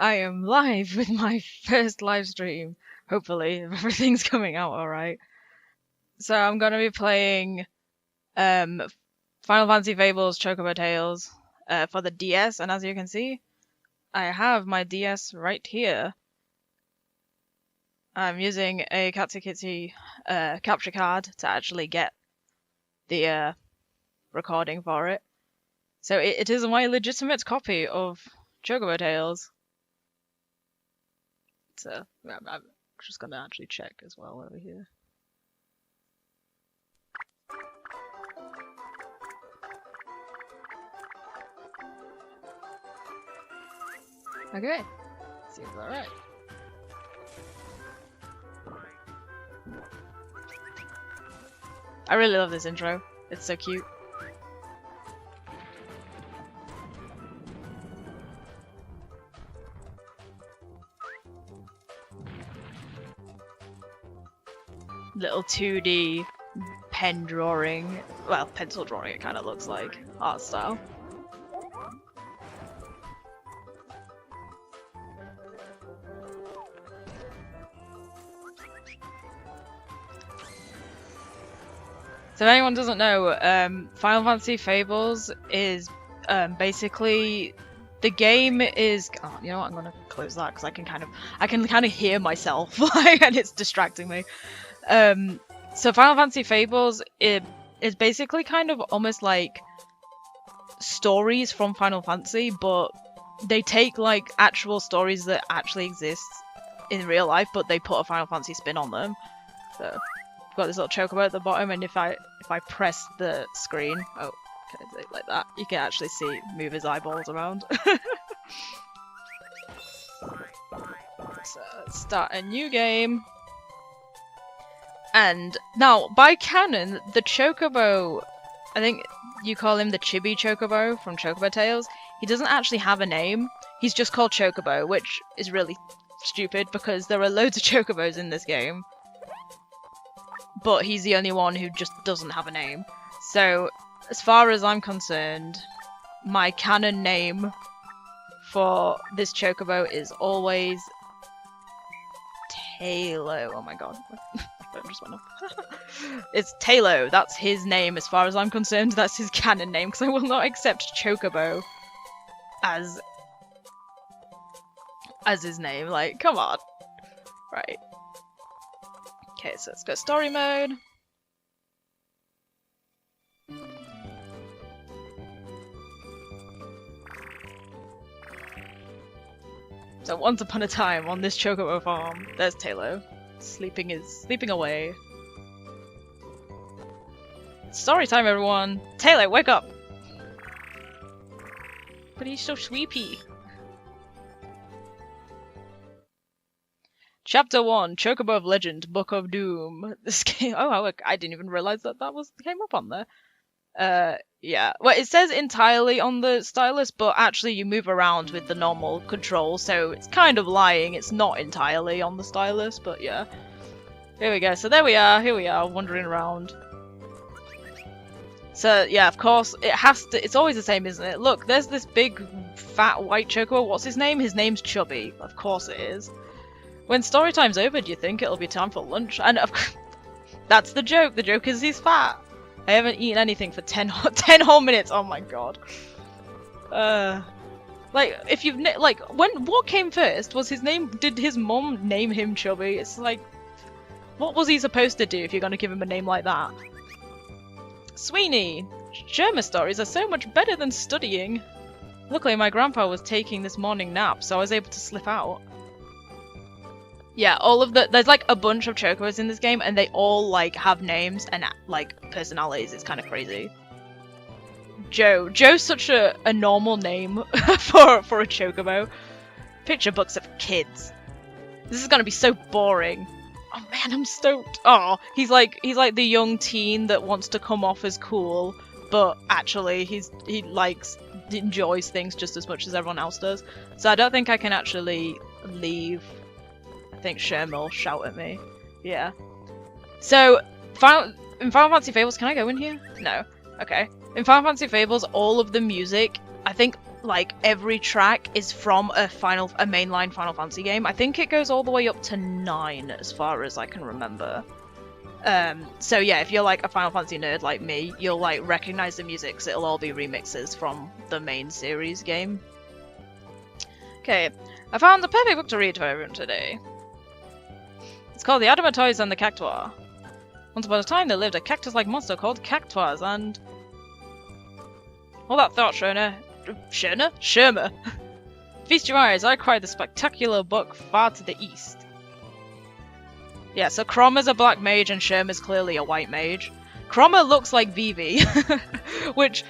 I am live with my first live stream. Hopefully, if everything's coming out alright. So I'm gonna be playing Final Fantasy Fables Chocobo Tales for the DS, and as you can see, I have my DS right here. I'm using a Cactuar capture card to actually get the recording for it. So it is my legitimate copy of Chocobo Tales. So I'm just gonna actually check as well over here. Okay, seems alright. I really love this intro. It's so cute. Little 2D pen drawing, well, pencil drawing it kind of looks like, art style. So if anyone doesn't know, Final Fantasy Fables is basically the game is. Oh, you know what? I'm gonna close that because I can kind of hear myself, and it's distracting me. So Final Fantasy Fables is basically kind of almost like stories from Final Fantasy, but they take like actual stories that actually exist in real life, but they put a Final Fantasy spin on them. So I've got this little chocobo at the bottom, and if I press the screen, oh, can I say it like that? You can actually move his eyeballs around. So let's start a new game. And now, by canon, the Chocobo, I think you call him the Chibi Chocobo from Chocobo Tales, he doesn't actually have a name. He's just called Chocobo, which is really stupid because there are loads of Chocobos in this game. But he's the only one who just doesn't have a name. So, as far as I'm concerned, my canon name for this Chocobo is always Talo. Oh my god. Phone just went off. It's Talo. That's his name as far as I'm concerned. That's his canon name because I will not accept Chocobo as his name. Like, come on. Right. Okay, so let's go story mode. So once upon a time on this Chocobo farm, there's Talo. Sleeping away. Story time, everyone! Taylor, wake up! But he's so sleepy. Chapter 1, Chocobo of Legend, Book of Doom. This game. Oh, look, I didn't even realize that came up on there. Yeah. Well, it says entirely on the stylus, but actually you move around with the normal control, so it's kind of lying. It's not entirely on the stylus, but yeah. Here we go. So there we are. Here we are, wandering around. So yeah, of course, it's always the same, isn't it? Look, there's this big, fat, white chocobo. What's his name? His name's Chubby. Of course it is. When story time's over, do you think it'll be time for lunch? And that's the joke. The joke is he's fat. I haven't eaten anything for 10 whole minutes. Oh my god. Like, if you've what came first? Was his name? Did his mom name him Chubby? It's like, what was he supposed to do if you're gonna give him a name like that? Sweeney, German stories are so much better than studying. Luckily, my grandpa was taking this morning nap, so I was able to slip out. Yeah, there's like a bunch of Chocobos in this game, and they all like have names and like personalities. It's kind of crazy. Joe's such a normal name for a Chocobo. Picture books of kids. This is gonna be so boring. Oh man, I'm stoked. Oh, he's like the young teen that wants to come off as cool, but actually he enjoys things just as much as everyone else does. So I don't think I can actually leave. I think Sherm will shout at me. Yeah. So, in Final Fantasy Fables, can I go in here? No. Okay. In Final Fantasy Fables, all of the music, I think like every track is from a mainline Final Fantasy game. I think it goes all the way up to 9 as far as I can remember. So yeah, if you're like a Final Fantasy nerd like me, you'll like recognize the music because it'll all be remixes from the main series game. Okay, I found the perfect book to read for everyone today. It's called The Adamantoise and the Cactuar. Once upon a time there lived a cactus-like monster called Cactuars and... Hold that thought, Sherma. Feast your eyes, I acquired the spectacular book far to the east. Yeah, so Chroma's a black mage and Sherma's clearly a white mage. Chroma looks like Vivi, which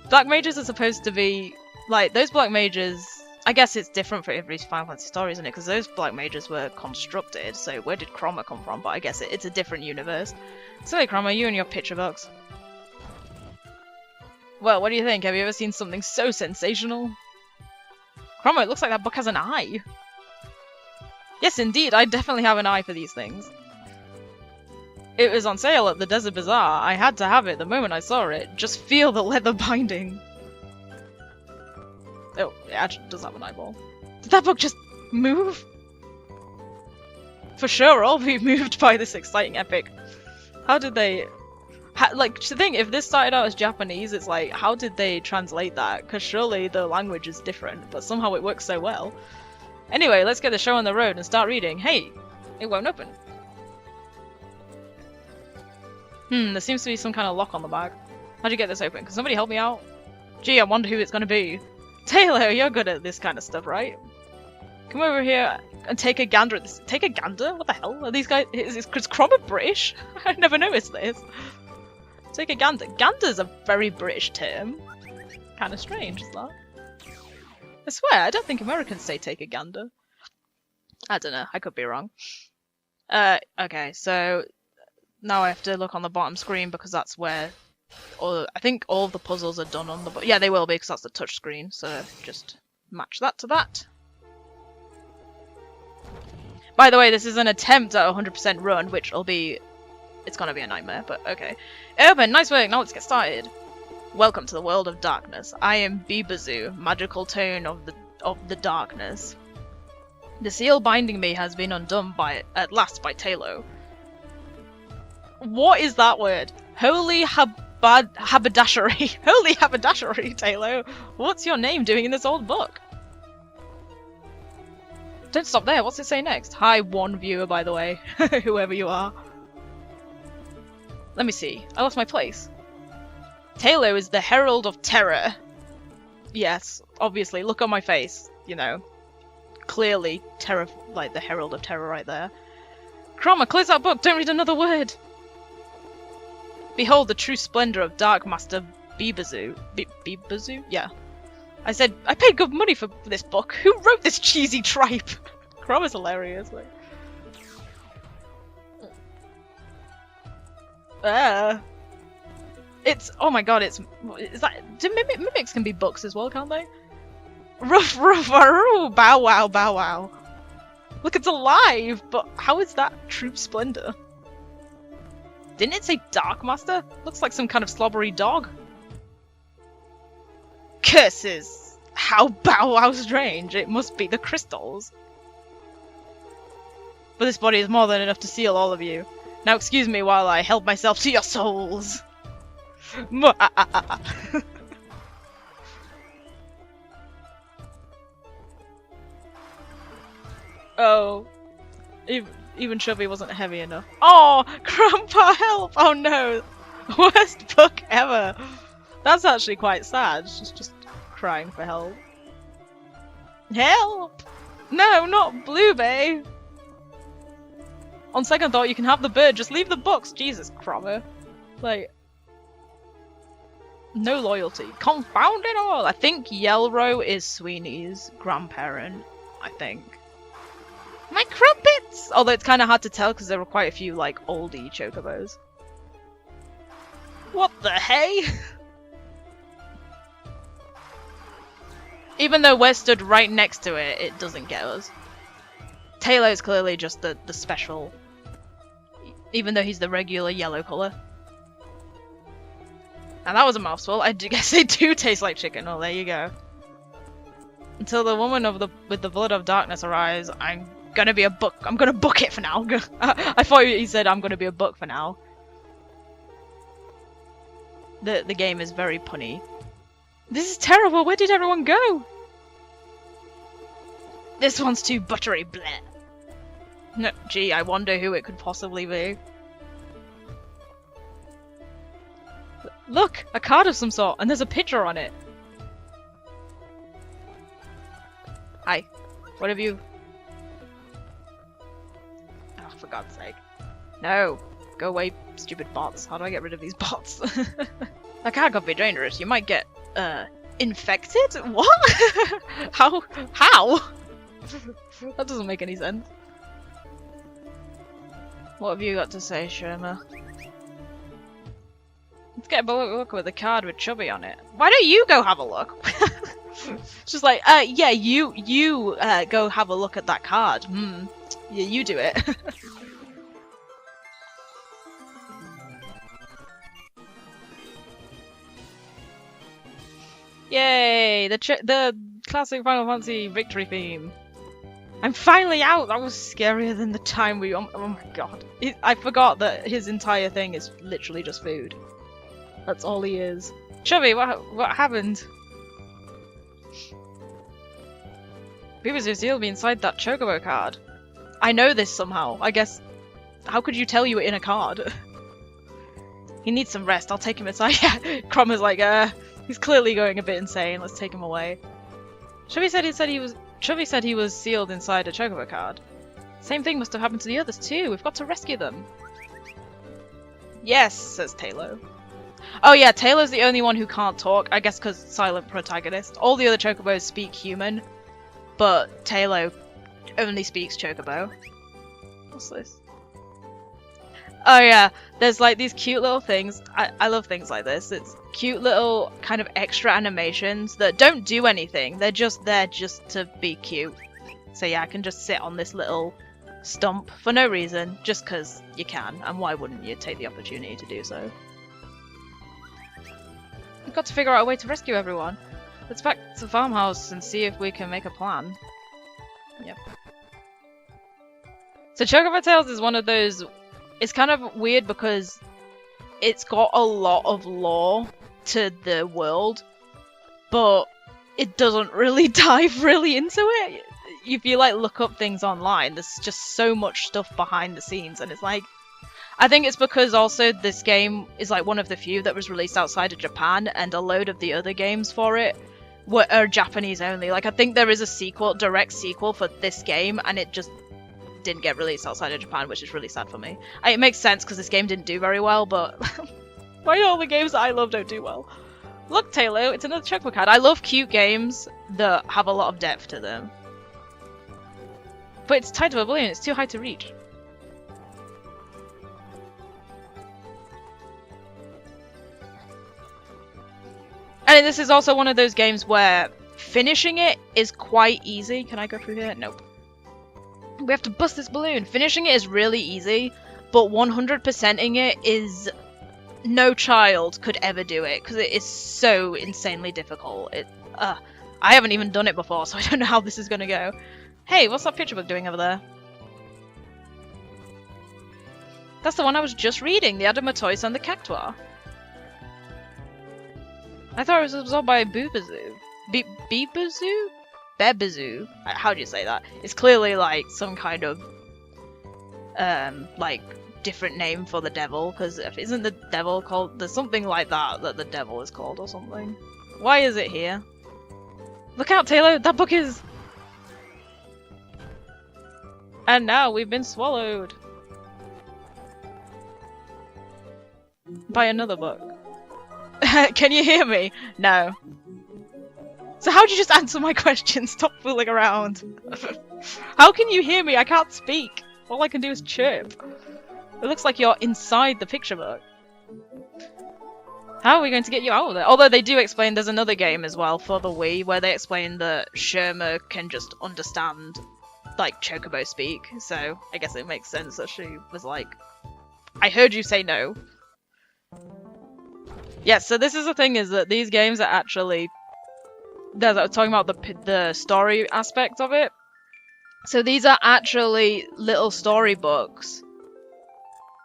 black mages are supposed to be... Like, those black mages... I guess it's different for every Final Fantasy story, isn't it? Because those black mages were constructed, so where did Chroma come from? But I guess it's a different universe. Silly Chroma, you and your picture books. Well, what do you think? Have you ever seen something so sensational? Chroma, it looks like that book has an eye. Yes, indeed, I definitely have an eye for these things. It was on sale at the Desert Bazaar. I had to have it the moment I saw it. Just feel the leather binding. Oh, it actually does have an eyeball. Did that book just move? For sure, I'll be moved by this exciting epic. How did they... like, to think, if this started out as Japanese, it's like, how did they translate that? Because surely the language is different, but somehow it works so well. Anyway, let's get the show on the road and start reading. Hey, it won't open. There seems to be some kind of lock on the bag. How'd you get this open? Can somebody help me out? Gee, I wonder who it's gonna be. Taylor, you're good at this kind of stuff, right? Come over here and take a gander at this. Take a gander? What the hell? Are these guys... Is Chroma British? I never noticed this. Take a gander. Gander's a very British term. Kind of strange, is that? I swear, I don't think Americans say take a gander. I don't know, I could be wrong. Okay, so now I have to look on the bottom screen because that's where... I think all of the puzzles are done on the... Yeah, they will be because that's the touch screen, so just match that to that. By the way, this is an attempt at 100% run, which will be... It's gonna be a nightmare, but okay. Open, nice work, now let's get started. Welcome to the world of darkness. I am Bibazu, magical tone of the darkness. The seal binding me has been undone at last by Talo. What is that word? Holy haberdashery. Holy haberdashery, Talo. What's your name doing in this old book? Don't stop there. What's it say next? Hi, one viewer, by the way. Whoever you are. Let me see. I lost my place. Talo is the Herald of Terror. Yes, obviously. Look on my face. You know. Clearly, terror, like the Herald of Terror right there. Chroma, close that book. Don't read another word. Behold the true splendor of Dark Master Bibazu. Bibazu? Yeah. I said, I paid good money for this book. Who wrote this cheesy tripe? Chroma's hilarious. Like. It's, oh my god, is that, mimics can be books as well, can't they? Ruff, bow wow, bow wow. Look, it's alive, but how is that true splendor? Didn't it say Dark Master? Looks like some kind of slobbery dog. Curses! How bow wow strange, it must be the crystals. But this body is more than enough to seal all of you. Now excuse me while I help myself to your souls. Oh, even Chubby wasn't heavy enough. Oh, Grandpa, help! Oh no, worst book ever. That's actually quite sad. She's just crying for help. Help! No, not Blue Bay. On second thought, you can have the bird. Just leave the books. Jesus, Chroma. Like, no loyalty. Confound it all! I think Yelro is Sweeney's grandparent. I think. My crumpets! Although it's kind of hard to tell because there were quite a few, like, oldie chocobos. What the hey? Even though we're stood right next to it, it doesn't get us. Taylor's clearly just the special. Even though he's the regular yellow colour. And that was a mouthful. I guess they do taste like chicken. Oh, there you go. Until the woman with the blood of darkness arrives, I'm gonna be a book. I'm gonna book it for now. I thought he said I'm gonna be a book for now. The game is very punny. This is terrible. Where did everyone go? This one's too buttery. Bleh. No, gee, I wonder who it could possibly be. Look, a card of some sort, and there's a picture on it. Hi. What have you... Oh, for God's sake. No. Go away, stupid bots. How do I get rid of these bots? That card could be dangerous. You might get, infected? What? How? That doesn't make any sense. What have you got to say, Sherma? Let's get a look with a card with Chubby on it. Why don't you go have a look? It's just like, yeah, you go have a look at that card. Yeah, you do it. Yay! The classic Final Fantasy victory theme. I'm finally out! That was scarier than the time we... Oh my god. I forgot that his entire thing is literally just food. That's all he is. Chubby, what happened? Beaver's sealed me inside that Chocobo card. I know this somehow. I guess... How could you tell you were in a card? He needs some rest. I'll take him inside. Yeah, Crom is like, he's clearly going a bit insane. Let's take him away. Chubby said he was sealed inside a Chocobo card. Same thing must have happened to the others too. We've got to rescue them. Yes, says Talo. Oh yeah, Taylor's the only one who can't talk, I guess because silent protagonist. All the other Chocobos speak human, but Taylor only speaks Chocobo. What's this? Oh yeah, there's like these cute little things. I love things like this. It's cute little kind of extra animations that don't do anything. They're just there just to be cute. So yeah, I can just sit on this little stump for no reason, just because you can, and why wouldn't you take the opportunity to do so? We've got to figure out a way to rescue everyone. Let's back to the farmhouse and see if we can make a plan. Yep. So Chocobo Tales is one of those... It's kind of weird because it's got a lot of lore to the world, but it doesn't really dive really into it. If you like look up things online, there's just so much stuff behind the scenes, and it's like... I think it's because also this game is like one of the few that was released outside of Japan, and a load of the other games for it are Japanese only. Like I think there is a sequel, direct sequel for this game, and it just didn't get released outside of Japan, which is really sad for me. It makes sense because this game didn't do very well, but why all the games that I love don't do well? Look, Taylor, it's another Chocobo card. I love cute games that have a lot of depth to them. But it's tied to a balloon, it's too high to reach. And this is also one of those games where finishing it is quite easy. Can I go through here? Nope. We have to bust this balloon. Finishing it is really easy, but 100%ing it is... No child could ever do it, because it is so insanely difficult. I haven't even done it before, so I don't know how this is going to go. Hey, what's that picture book doing over there? That's the one I was just reading, the Adamantoise and the Cactuar. I thought it was absorbed by Boobazoo. Beebazoo? Bebazoo? How do you say that? It's clearly like some kind of like different name for the devil, because isn't the devil called... There's something like that the devil is called or something. Why is it here? Look out, Taylor! That book is... And now we've been swallowed by another book. Can you hear me? No. So how'd you just answer my question? Stop fooling around. How can you hear me? I can't speak. All I can do is chirp. It looks like you're inside the picture book. How are we going to get you out of there? Although they do explain there's another game as well for the Wii where they explain that Sherma can just understand like Chocobo speak. So I guess it makes sense that she was like, I heard you say no. Yeah, so this is the thing, is that these games are actually talking about the story aspect of it. So these are actually little storybooks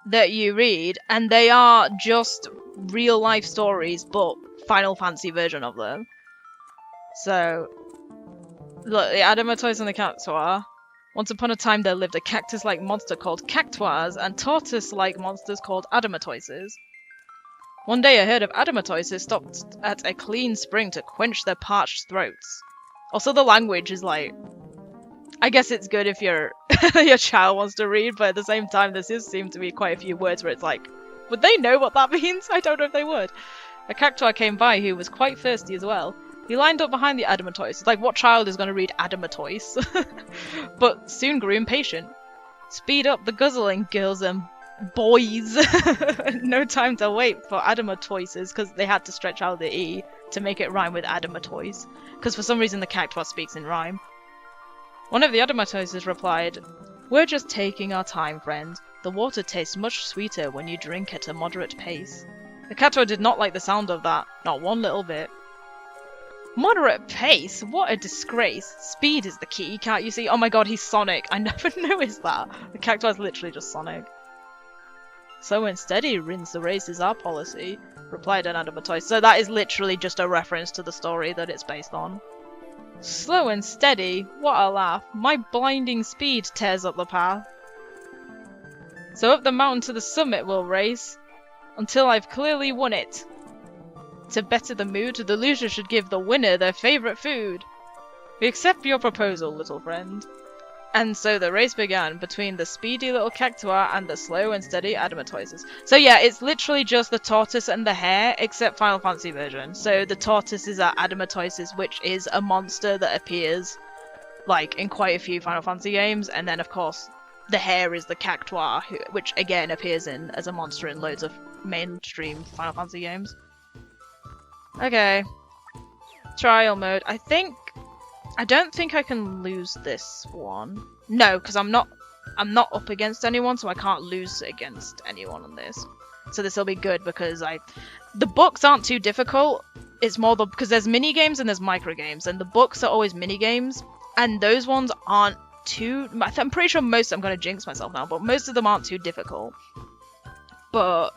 that you read, and they are just real life stories, but Final Fantasy version of them. So, look, the Adamantoise and the Cactuar. Once upon a time there lived a cactus-like monster called Cactuars, and tortoise-like monsters called Adamantoises. One day a herd of Adamantoises stopped at a clean spring to quench their parched throats. Also, the language is like... I guess it's good if your child wants to read, but at the same time there seem to be quite a few words where it's like, would they know what that means? I don't know if they would. A Cactuar came by who was quite thirsty as well. He lined up behind the Adamantoise. It's like, what child is going to read Adamantoise? But soon grew impatient. Speed up the guzzling, girls and boys. No time to wait for Adamantoises, because they had to stretch out the E to make it rhyme with Adamantoise. Because for some reason the Cactuar speaks in rhyme. One of the Adamantoises replied, "We're just taking our time, friend. The water tastes much sweeter when you drink at a moderate pace." The Cactuar did not like the sound of that, not one little bit. Moderate pace? What a disgrace. Speed is the key, can't you see? Oh my god, he's Sonic. I never noticed that. The Cactuar is literally just Sonic. Slow and steady wins the race is our policy, replied an Adamantoise. So that is literally just a reference to the story that it's based on. Slow and steady? What a laugh. My blinding speed tears up the path. So up the mountain to the summit we'll race, until I've clearly won it. To better the mood, the loser should give the winner their favourite food. We accept your proposal, little friend. And so the race began between the speedy little Cactuar and the slow and steady Adamantoises. So yeah, it's literally just the tortoise and the hare, except Final Fantasy version. So the tortoises are Adamantoises, which is a monster that appears like in quite a few Final Fantasy games, and then of course the hare is the Cactuar, which again appears in as a monster in loads of mainstream Final Fantasy games. Okay. Trial mode. I don't think I can lose this one. No, because I'm not up against anyone, so I can't lose against anyone on this. So this will be good because the books aren't too difficult. It's more because there's mini games and there's micro games, and the books are always mini games, and those ones aren't too. I'm pretty sure most. I'm gonna jinx myself now, but most of them aren't too difficult. But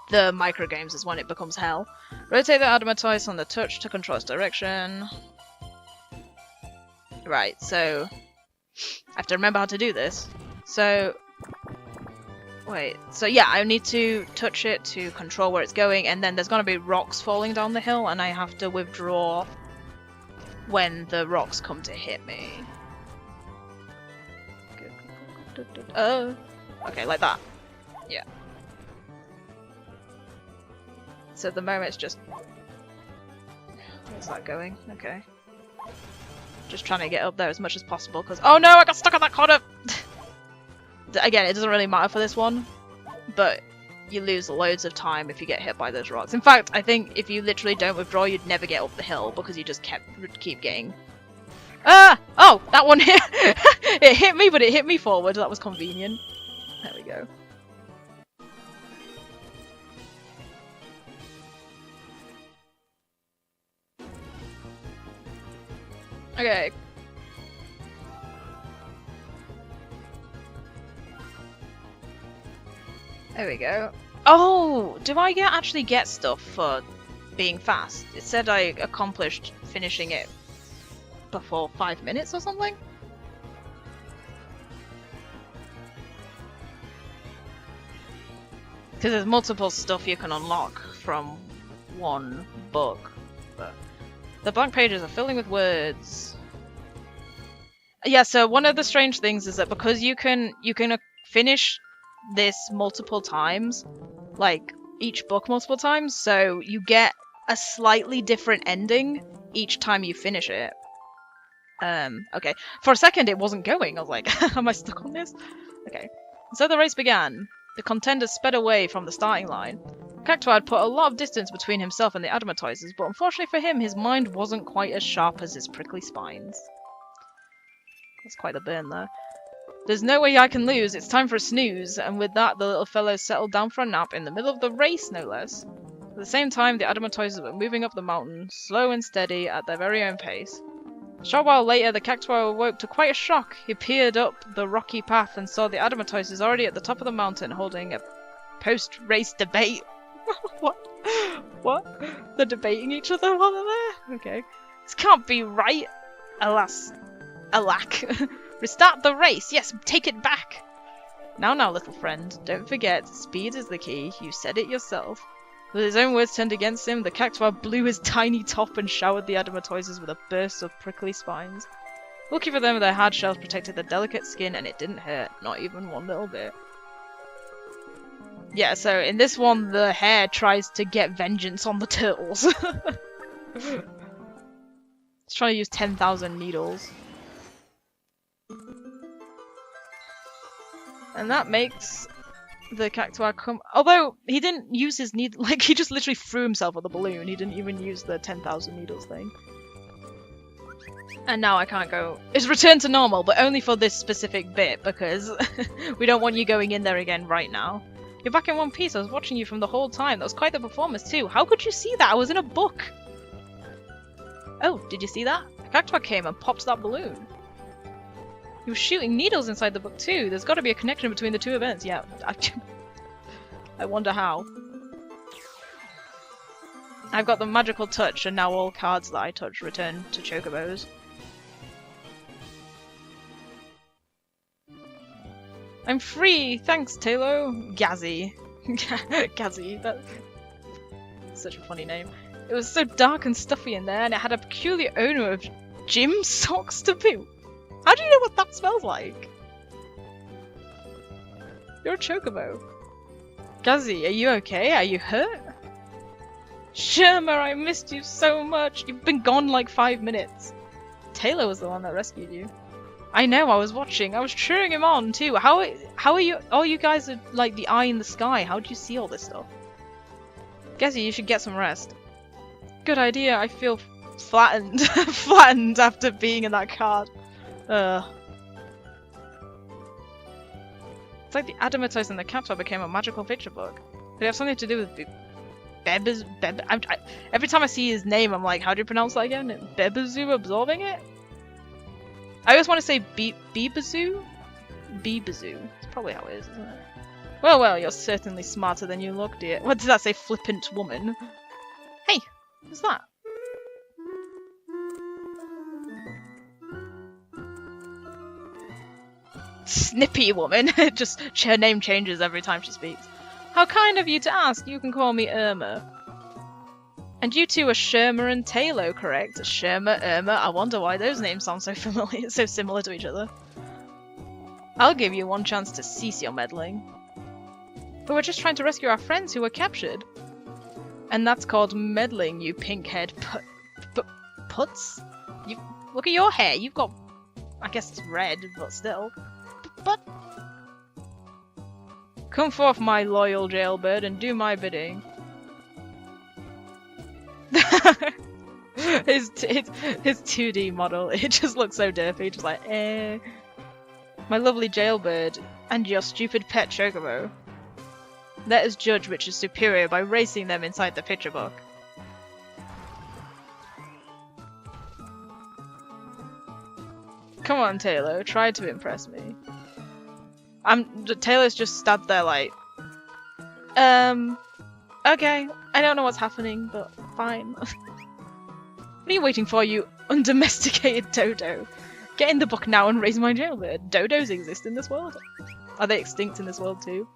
the micro games is when it becomes hell. Rotate the Adamantoise on the touch to control its direction. Right, so I have to remember how to do this. So wait, so yeah, I need to touch it to control where it's going, and then there's gonna be rocks falling down the hill, and I have to withdraw when the rocks come to hit me. Oh, okay, like that. Yeah. So at the moment it's just... Where's that going? Okay. Just trying to get up there as much as possible because... Oh no, I got stuck on that corner! Again, it doesn't really matter for this one, but you lose loads of time if you get hit by those rocks. In fact, I think if you literally don't withdraw, you'd never get up the hill because you just keep getting... Ah! Oh! That one hit! It hit me, but it hit me forward. That was convenient. There we go. Okay. There we go. Oh! Do I actually get stuff for being fast? It said I accomplished finishing it before 5 minutes or something? Because there's multiple stuff you can unlock from one book. But the blank pages are filling with words. Yeah, so one of the strange things is that because you can finish this multiple times, like each book multiple times, so you get a slightly different ending each time you finish it. Okay. For a second it wasn't going. I was like, am I stuck on this? Okay. So the race began. The contenders sped away from the starting line. Cactuar had put a lot of distance between himself and the Adamantoises, but unfortunately for him, his mind wasn't quite as sharp as his prickly spines. That's quite the burn there. There's no way I can lose, it's time for a snooze, and with that the little fellow settled down for a nap in the middle of the race, no less. At the same time, the Adamantoises were moving up the mountain, slow and steady, at their very own pace. A short while later, the Cactuar awoke to quite a shock. He peered up the rocky path and saw the Adamantoises already at the top of the mountain holding a post-race debate. What? What? They're debating each other while they're there? Okay. This can't be right. Alas. Alack. Restart the race. Yes, take it back. Now, little friend. Don't forget, speed is the key. You said it yourself. With his own words turned against him, the Cactuar blew his tiny top and showered the Adamantoises with a burst of prickly spines. Lucky for them, their hard shells protected their delicate skin and it didn't hurt, not even one little bit. Yeah, so in this one, the hare tries to get vengeance on the turtles. It's trying to use 10,000 needles. And that makes the Cactuar come... Although, he didn't use his needle... Like, he just literally threw himself at the balloon. He didn't even use the 10,000 needles thing. And now I can't go... It's returned to normal, but only for this specific bit, because we don't want you going in there again right now. You're back in one piece. I was watching you from the whole time. That was quite the performance, too. How could you see that? I was in a book. Oh, did you see that? The Cactuar came and popped that balloon. He was shooting needles inside the book too. There's got to be a connection between the two events. Yeah, I wonder how. I've got the magical touch, and now all cards that I touch return to Chocobos. I'm free! Thanks, Talo! Gazzy. Gazzy, that's such a funny name. It was so dark and stuffy in there, and it had a peculiar odor of gym socks to boot. How do you know what that smells like? You're a Chocobo. Gazzy, are you okay? Are you hurt? Sherma, I missed you so much. You've been gone like 5 minutes. Taylor was the one that rescued you. I know, I was watching. I was cheering him on too. How are you? Oh, you guys are like the eye in the sky. How do you see all this stuff? Gazzy, you should get some rest. Good idea. I feel flattened. Flattened after being in that card. It's like the Adamantoise and the Cactuar became a magical picture book. Could it have something to do with every time I see his name, I'm like, how do you pronounce that again? Bebazoo absorbing it? I always want to say Beebazoo? Beebazoo. That's probably how it is, isn't it? Well, you're certainly smarter than you look, dear. What does that say? Flippant woman. Hey, what's that? Snippy woman. Just her name changes every time she speaks. How kind of you to ask. You can call me Irma. And you two are Sherma and Talo, correct? Sherma, Irma. I wonder why those names sound so familiar, so similar to each other. I'll give you one chance to cease your meddling. But we're just trying to rescue our friends who were captured. And that's called meddling, you pink-haired putz. You look at your hair. You've got, I guess it's red, but still. But come forth, my loyal jailbird, and do my bidding. his 2D model, it just looks so derpy, just like, eh. My lovely jailbird, and your stupid pet Chocobo. Let us judge which is superior by racing them inside the picture book. Come on, Taylor, try to impress me. Taylor's just stood there like, okay, I don't know what's happening, but fine. What are you waiting for, you undomesticated dodo? Get in the book now and raise my jailbird. Dodos exist in this world? Are they extinct in this world too?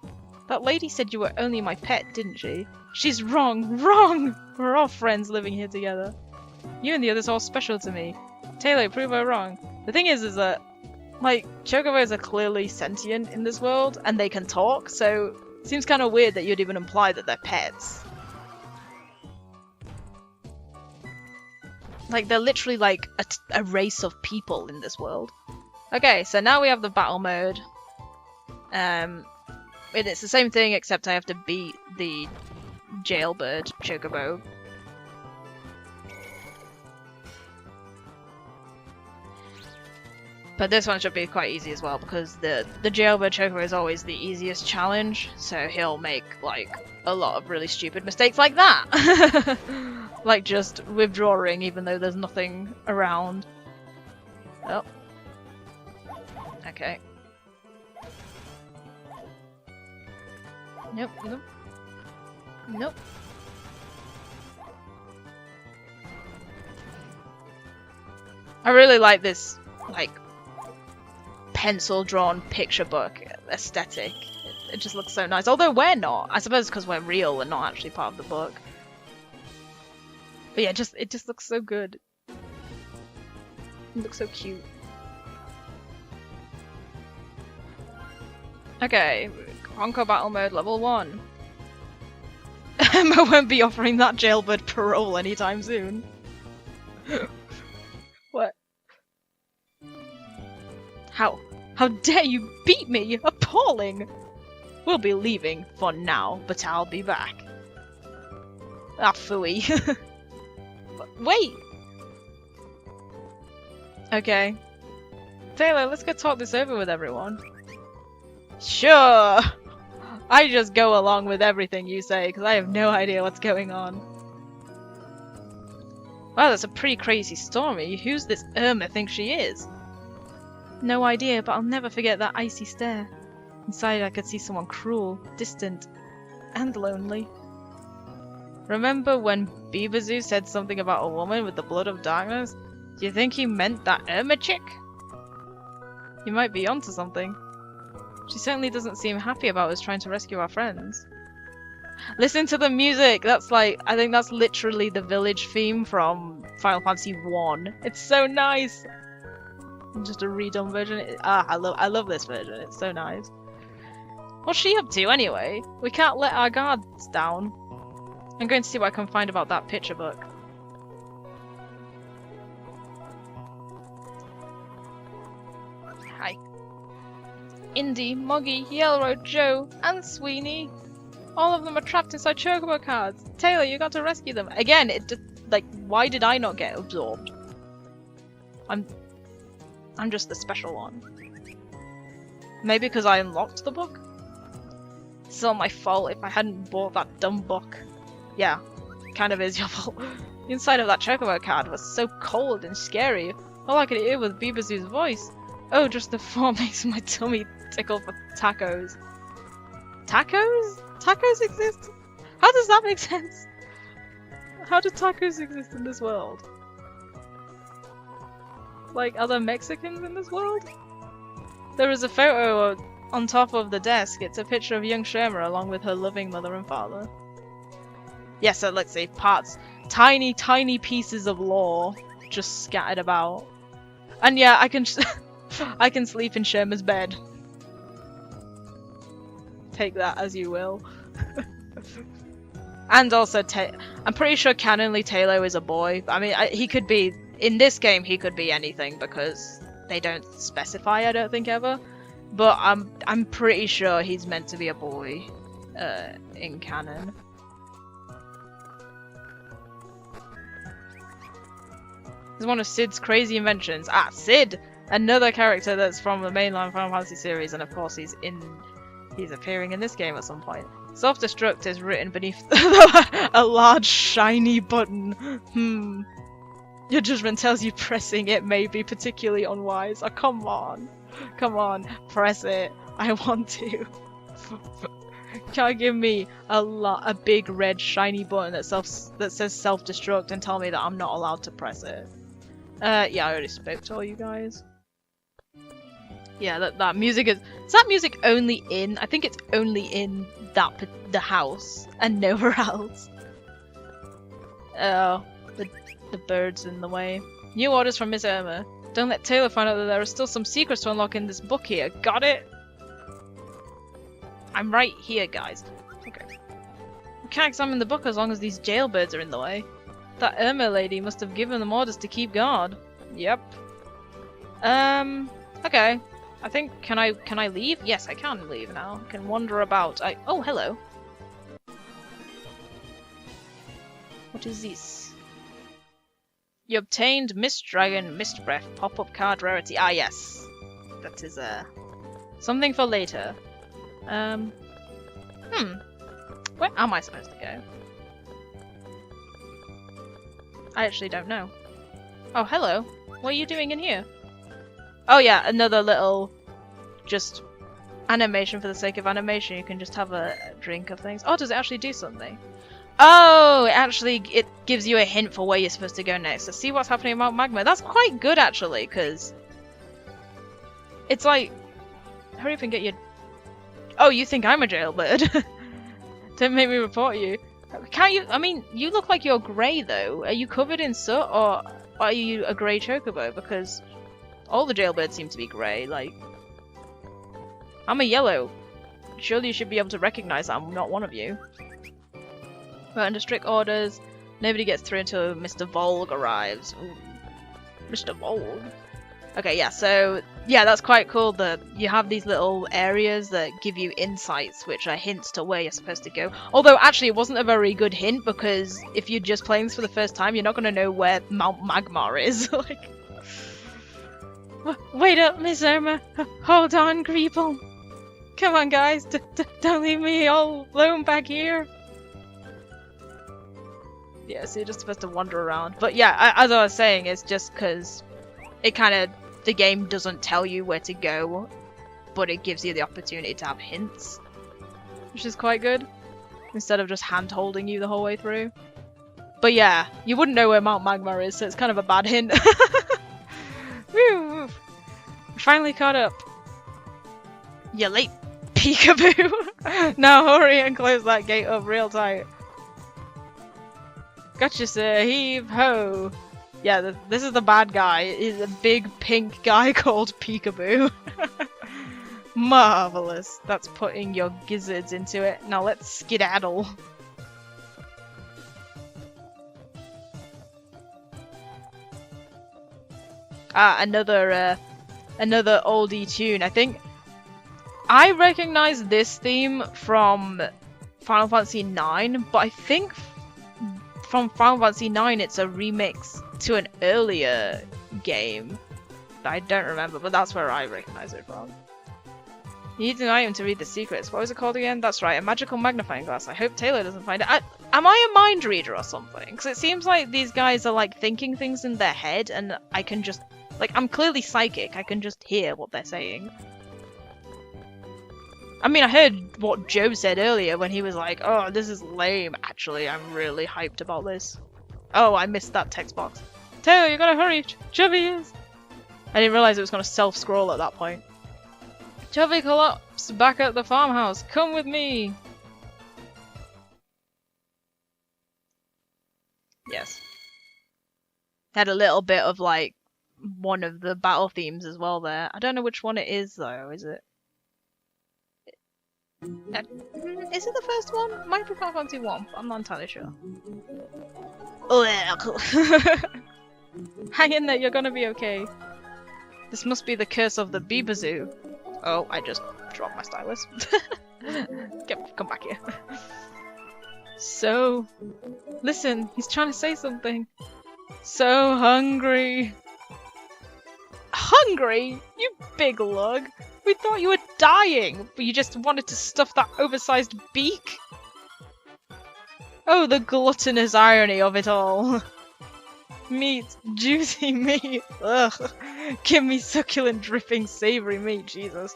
That lady said you were only my pet, didn't she? She's wrong! Wrong! We're all friends living here together. You and the others are all special to me. Taylor, prove her wrong. The thing is that, like, Chocobos are clearly sentient in this world, and they can talk, so it seems kind of weird that you'd even imply that they're pets. Like, they're literally like a race of people in this world. Okay, so now we have the battle mode. It's the same thing, except I have to beat the jailbird Chocobo. But this one should be quite easy as well, because the jailbird choker is always the easiest challenge, so he'll make like a lot of really stupid mistakes like that. Like just withdrawing even though there's nothing around. Oh. Okay. Nope, nope. Nope. I really like this, like, pencil-drawn picture book aesthetic. It just looks so nice. Although we're not. I suppose because we're real and not actually part of the book. But yeah, it just looks so good. It looks so cute. Okay, Honko Battle Mode level 1. Emma won't be offering that jailbird parole anytime soon. What? How? How dare you beat me? Appalling! We'll be leaving for now, but I'll be back. Ah, phooey. Wait! Okay. Taylor, let's go talk this over with everyone. Sure! I just go along with everything you say, because I have no idea what's going on. Wow, that's a pretty crazy story. Who's this Irma think she is? No idea, but I'll never forget that icy stare. Inside I could see someone cruel, distant, and lonely. Remember when Beaverzoo said something about a woman with the blood of darkness? Do you think he meant that Irma chick? You might be onto something. She certainly doesn't seem happy about us trying to rescue our friends. Listen to the music! That's like, I think that's literally the village theme from Final Fantasy 1. It's so nice! Just a redone version. I love this version, it's so nice. What's she up to anyway? We can't let our guards down. I'm going to see what I can find about that picture book. Hi. Indy, Moggy, Yellowroad, Joe, and Sweeney. All of them are trapped inside Chocobo cards. Taylor, you got to rescue them. Again, it just, like, why did I not get absorbed? I'm just the special one. Maybe because I unlocked the book? It's all my fault if I hadn't bought that dumb book. Yeah, kind of is your fault. The inside of that Chocobo card was so cold and scary. All I could hear was Beaverzoo's voice. Oh, just the thought makes my tummy tickle for tacos. Tacos? Tacos exist? How does that make sense? How do tacos exist in this world? Like, are there Mexicans in this world? There is a photo on top of the desk. It's a picture of young Sherma along with her loving mother and father. Yes, so let's see, parts. Tiny, tiny pieces of lore just scattered about. And yeah, I can I can sleep in Sherma's bed. Take that as you will. And also, I'm pretty sure canonly Taylor is a boy. I mean, he could be, in this game, he could be anything because they don't specify, I don't think, ever. But I'm pretty sure he's meant to be a boy in canon. It's one of Sid's crazy inventions. Ah, Sid! Another character that's from the mainline Final Fantasy series, and of course he's appearing in this game at some point. Self-destruct is written beneath a large shiny button. Your judgment tells you pressing it may be particularly unwise. Oh, come on. Come on, press it. I want to. Can't give me a big red shiny button that says self-destruct and tell me that I'm not allowed to press it. Yeah, I already spoke to all you guys. Yeah, that music is that music only in? I think it's only in the house and nowhere else. Oh, the bird's in the way. New orders from Miss Irma. Don't let Taylor find out that there are still some secrets to unlock in this book here. Got it? I'm right here, guys. Okay. We can't examine the book as long as these jailbirds are in the way. That Irma lady must have given them orders to keep guard. Yep. Okay. I think, can I leave? Yes, I can leave now. I can wander about. Oh, hello. What is this? You obtained Mist Dragon, Mist Breath, pop-up card rarity. Ah, yes. that is something for later. Where am I supposed to go? I actually don't know. Oh, hello. What are you doing in here? Oh yeah, another little just animation for the sake of animation. You can just have a drink of things. Oh, does it actually do something? Oh, it gives you a hint for where you're supposed to go next. So see what's happening about Magma. That's quite good actually, because it's like, hurry up and get your... Oh, you think I'm a jailbird? Don't make me report you. Can't you... I mean, you look like you're grey though. Are you covered in soot, or are you a grey chocobo? Because all the jailbirds seem to be grey, like... I'm a yellow. Surely you should be able to recognise that I'm not one of you. We're under strict orders. Nobody gets through until Mr. Volg arrives. Ooh. Mr. Volg. Okay, yeah, so... Yeah, that's quite cool that you have these little areas that give you insights, which are hints to where you're supposed to go. Although, actually, it wasn't a very good hint, because if you're just playing this for the first time, you're not going to know where Mount Magma is. Like... Wait up, Miss Irma. Hold on, Creeple. Come on, guys. Don't leave me all alone back here. Yeah, so you're just supposed to wander around. But yeah, as I was saying, it's just because it kind of... The game doesn't tell you where to go, but it gives you the opportunity to have hints, which is quite good, instead of just hand-holding you the whole way through. But yeah, you wouldn't know where Mount Magma is, so it's kind of a bad hint. Woo! Finally caught up. You're late, peekaboo. Now hurry and close that gate up real tight. Gotcha, sir. Heave ho. Yeah, this is the bad guy. He's a big pink guy called Peekaboo. Marvelous. That's putting your gizzards into it. Now let's skedaddle. Ah, another oldie tune. I think I recognize this theme from Final Fantasy IX, but I think from Final Fantasy IX it's a remix to an earlier game that I don't remember, but that's where I recognize it from. You need an item to read the secrets. What was it called again? That's right, a magical magnifying glass. I hope Taylor doesn't find it. Am I a mind reader or something? Because it seems like these guys are like thinking things in their head and I can just... Like, I'm clearly psychic. I can just hear what they're saying. I mean, I heard what Joe said earlier when he was like, oh, this is lame. Actually, I'm really hyped about this. Oh, I missed that text box. Taylor, you gotta hurry. Chubby is... I didn't realize it was gonna self-scroll at that point. Chubby collapsed back at the farmhouse. Come with me. Yes. Had a little bit of, like, one of the battle themes as well there. I don't know which one it is, though. Is it? Is it the first one? Might be Final Fantasy 1, but I'm not entirely sure. Hang in there, you're gonna be okay. This must be the curse of the Beabazoo. Oh, I just dropped my stylus. Come back here. So, listen, he's trying to say something. So hungry. Hungry? You big lug. We thought you were dying, but you just wanted to stuff that oversized beak? Oh, the gluttonous irony of it all. Meat, juicy meat. Ugh. Give me succulent, dripping, savory meat, Jesus.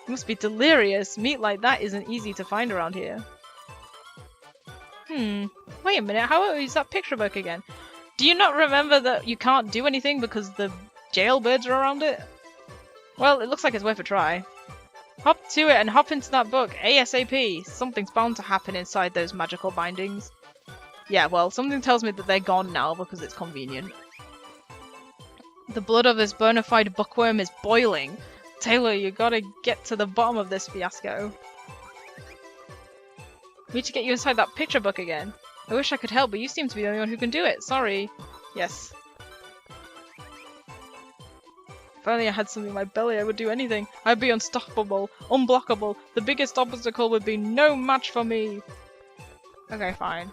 It must be delirious. Meat like that isn't easy to find around here. Wait a minute, how is that picture book again? Do you not remember that you can't do anything because the jailbirds are around it? Well, it looks like it's worth a try. Hop to it and hop into that book, ASAP! Something's bound to happen inside those magical bindings. Yeah, well, something tells me that they're gone now because it's convenient. The blood of this bona fide bookworm is boiling. Taylor, you gotta get to the bottom of this fiasco. We need to get you inside that picture book again. I wish I could help, but you seem to be the only one who can do it. Sorry. Yes. If only I had something in my belly, I would do anything. I'd be unstoppable, unblockable. The biggest obstacle would be no match for me. Okay, fine.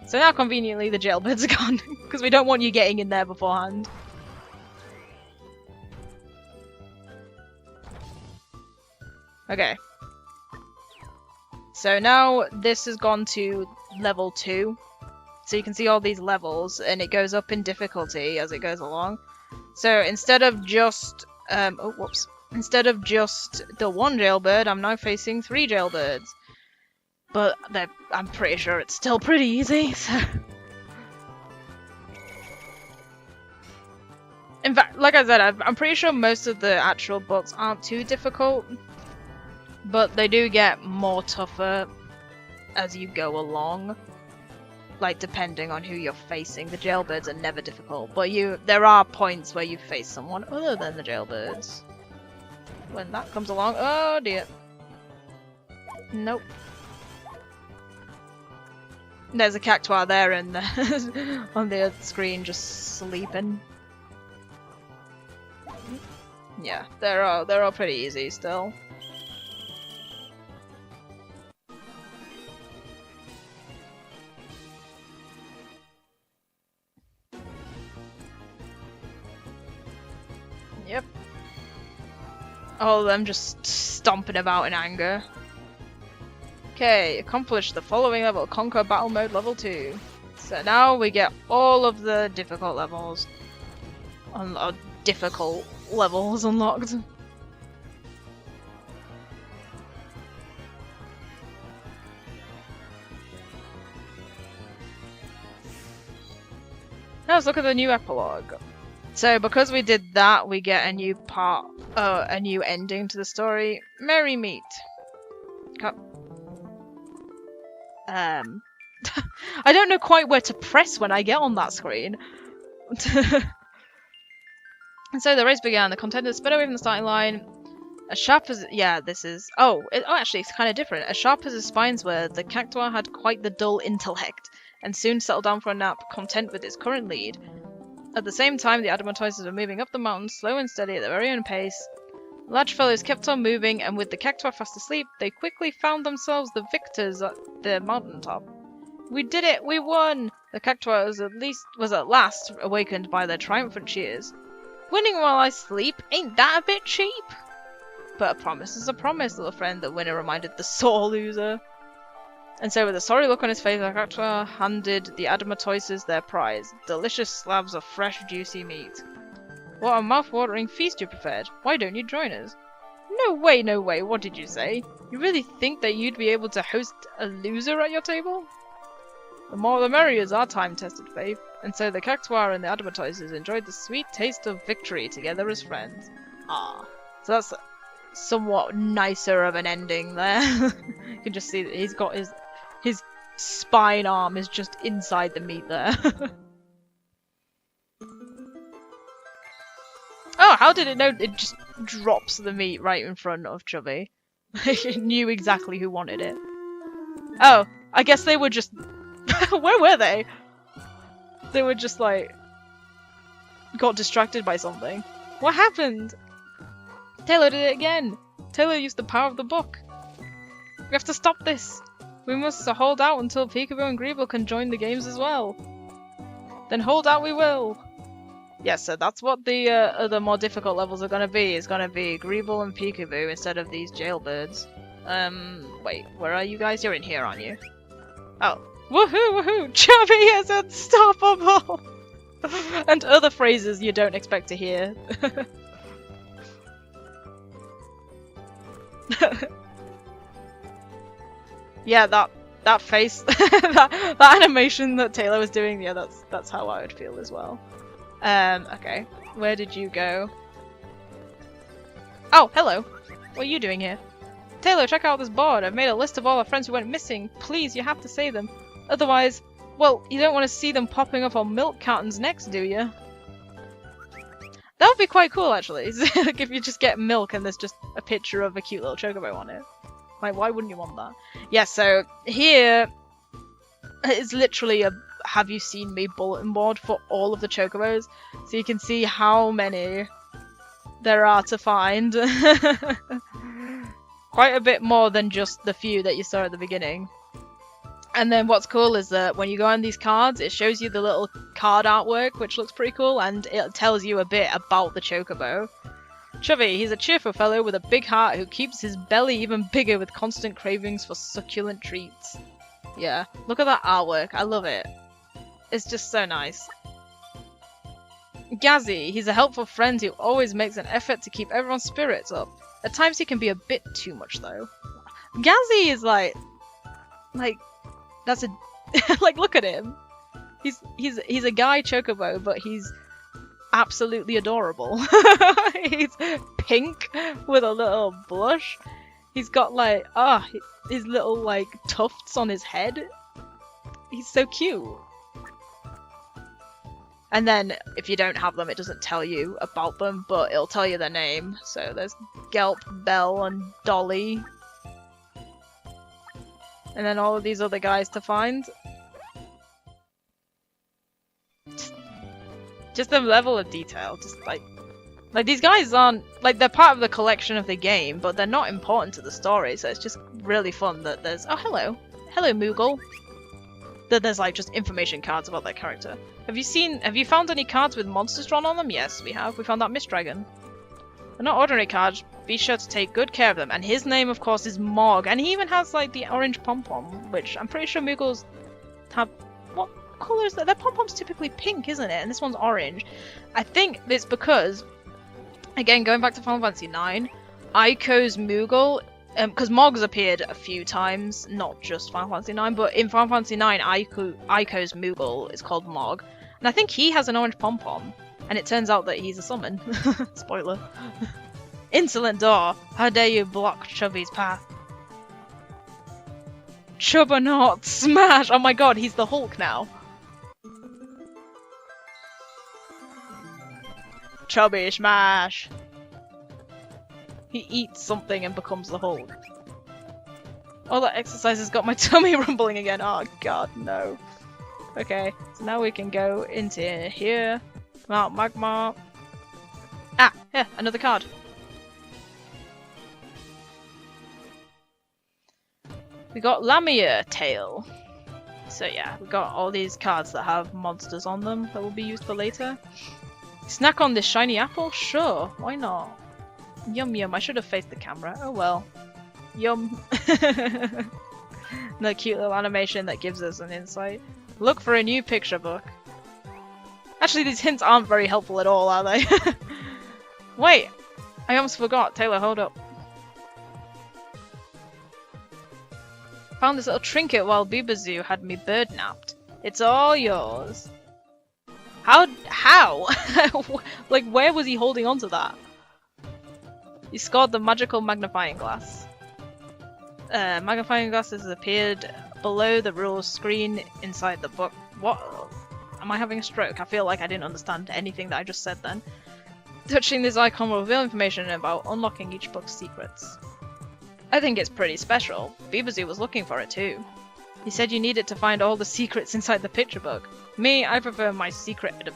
So now, conveniently, the jailbirds are gone, because we don't want you getting in there beforehand. Okay. So now this has gone to level 2. So you can see all these levels, and it goes up in difficulty as it goes along. So instead of just instead of just the 1 jailbird, I'm now facing 3 jailbirds. But I'm pretty sure it's still pretty easy. So. In fact, like I said, I'm pretty sure most of the actual books aren't too difficult, but they do get more tougher as you go along. Like, depending on who you're facing. The jailbirds are never difficult, but there are points where you face someone other than the jailbirds. When that comes along, oh dear. Nope. There's a Cactuar there and on the screen just sleeping. Yeah, they're all pretty easy still. Yep. All of them just stomping about in anger. Okay, accomplish the following level. Conquer battle mode level 2. So now we get all of the difficult levels. Difficult levels unlocked. Now let's look at the new epilogue. So because we did that, we get a new a new ending to the story. Merry meet. I don't know quite where to press when I get on that screen. And so the race began. The contenders sped away from the starting line. As sharp as... Yeah, this is... actually, it's kind of different. As sharp as his spines were, the Cactuar had quite the dull intellect, and soon settled down for a nap, content with his current lead. At the same time, the Adamantoises were moving up the mountain, slow and steady at their very own pace. The large fellows kept on moving, and with the Cactuar fast asleep, they quickly found themselves the victors at the mountaintop. We did it! We won! The Cactuar was at last awakened by their triumphant cheers. Winning while I sleep? Ain't that a bit cheap? But a promise is a promise, little friend, the winner reminded the sore loser. And so with a sorry look on his face, the Cactuar handed the Adamantoises their prize, delicious slabs of fresh, juicy meat. What a mouth-watering feast you prepared. Why don't you join us? No way, no way, what did you say? You really think that you'd be able to host a loser at your table? The more the merrier is our time-tested faith. And so the Cactuar and the Adamantoises enjoyed the sweet taste of victory together as friends. Ah, so that's somewhat nicer of an ending there. You can just see that he's got his spine arm is just inside the meat there. Oh, how did it know? It just drops the meat right in front of Chubby. It knew exactly who wanted it. Oh, I guess they were just... Where were they? They were just like... got distracted by something. What happened? Taylor did it again! Taylor used the power of the book! We have to stop this! We must hold out until Peekaboo and Greeble can join the games as well. Then hold out we will! Yes, so that's what the other more difficult levels are gonna be. It's gonna be Greeble and Peekaboo instead of these jailbirds. Wait, where are you guys? You're in here, aren't you? Oh. Woohoo, woohoo! Chubby is unstoppable! And other phrases you don't expect to hear. Yeah, that face, that animation that Taylor was doing, yeah, that's how I would feel as well. Okay. Where did you go? Oh, hello! What are you doing here? Taylor, check out this board. I've made a list of all our friends who went missing. Please, you have to save them. Otherwise, well, you don't want to see them popping up on milk cartons next, do you? That would be quite cool, actually. If you just get milk and there's just a picture of a cute little chocobo on it. Like, why wouldn't you want that? Yeah, so here is literally a have you seen me bulletin board for all of the chocobos. So you can see how many there are to find. Quite a bit more than just the few that you saw at the beginning. And then what's cool is that when you go on these cards, it shows you the little card artwork, which looks pretty cool, and it tells you a bit about the chocobo. Chubby, he's a cheerful fellow with a big heart who keeps his belly even bigger with constant cravings for succulent treats. Yeah, look at that artwork. I love it. It's just so nice. Gazzy, he's a helpful friend who always makes an effort to keep everyone's spirits up. At times he can be a bit too much though. Gazzy is like that's a like look at him. He's a guy chocobo, but he's absolutely adorable. He's pink with a little blush. He's got like his little like tufts on his head. He's so cute. And then if you don't have them, it doesn't tell you about them, but it'll tell you their name. So there's Gelp, Belle, and Dolly. And then all of these other guys to find. Just the level of detail, just like these guys aren't, like, they're part of the collection of the game, but they're not important to the story, so it's just really fun that there's, oh hello Moogle, that there's like just information cards about that character. Have you found any cards with monsters drawn on them? Yes, we have. We found that Mist Dragon. They're not ordinary cards, be sure to take good care of them, and his name of course is Mog, and he even has like the orange pom-pom, which I'm pretty sure Moogles have. What colour is that? Their pom-pom's typically pink, isn't it? And this one's orange. I think it's because, again, going back to Final Fantasy IX, Aiko's Moogle, because Mog's appeared a few times, not just Final Fantasy IX, but in Final Fantasy IX, Aiko's Moogle is called Mog, and I think he has an orange pom-pom, and it turns out that he's a summon. Spoiler. Insolent door! How dare you block Chubby's path? Chubbernaut smash! Oh my god, he's the Hulk now. Chubby smash! He eats something and becomes the Hulk. All that exercise has got my tummy rumbling again. Oh god, no. Okay, so now we can go into here. Mount Magma. Ah, yeah, another card. We got Lamia Tail. So yeah, we got all these cards that have monsters on them that will be used for later. Snack on this shiny apple? Sure, why not? Yum yum, I should have faced the camera. Oh well. Yum. The cute little animation that gives us an insight. Look for a new picture book. Actually, these hints aren't very helpful at all, are they? Wait! I almost forgot. Taylor, hold up. Found this little trinket while Bibazoo had me bird napped. It's all yours. How? Like, where was he holding on to that? You scored the magical magnifying glass. Magnifying glasses appeared below the rules screen inside the book. What? Am I having a stroke? I feel like I didn't understand anything that I just said then. Touching this icon will reveal information about unlocking each book's secrets. I think it's pretty special. Bibazoo was looking for it too. He said you needed to find all the secrets inside the picture book. Me, I prefer my secrets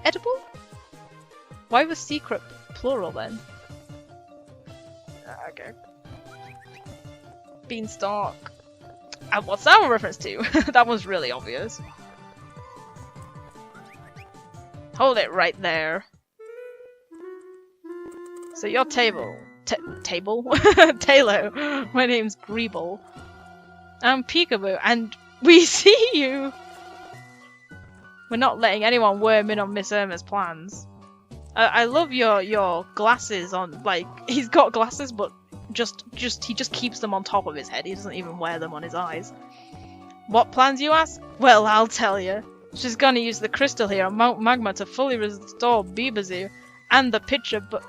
edible? Why was secret plural then? Okay. Beanstalk. What's that a reference to? That was really obvious. Hold it right there. So your table. Table? Talo. My name's Greeble. I'm Peekaboo, and we see you! We're not letting anyone worm in on Miss Irma's plans. I love your glasses on, like, he's got glasses, but he just keeps them on top of his head. He doesn't even wear them on his eyes. What plans, you ask? Well, I'll tell you. She's gonna use the crystal here on Mount Magma to fully restore Bibazoo and the picture, but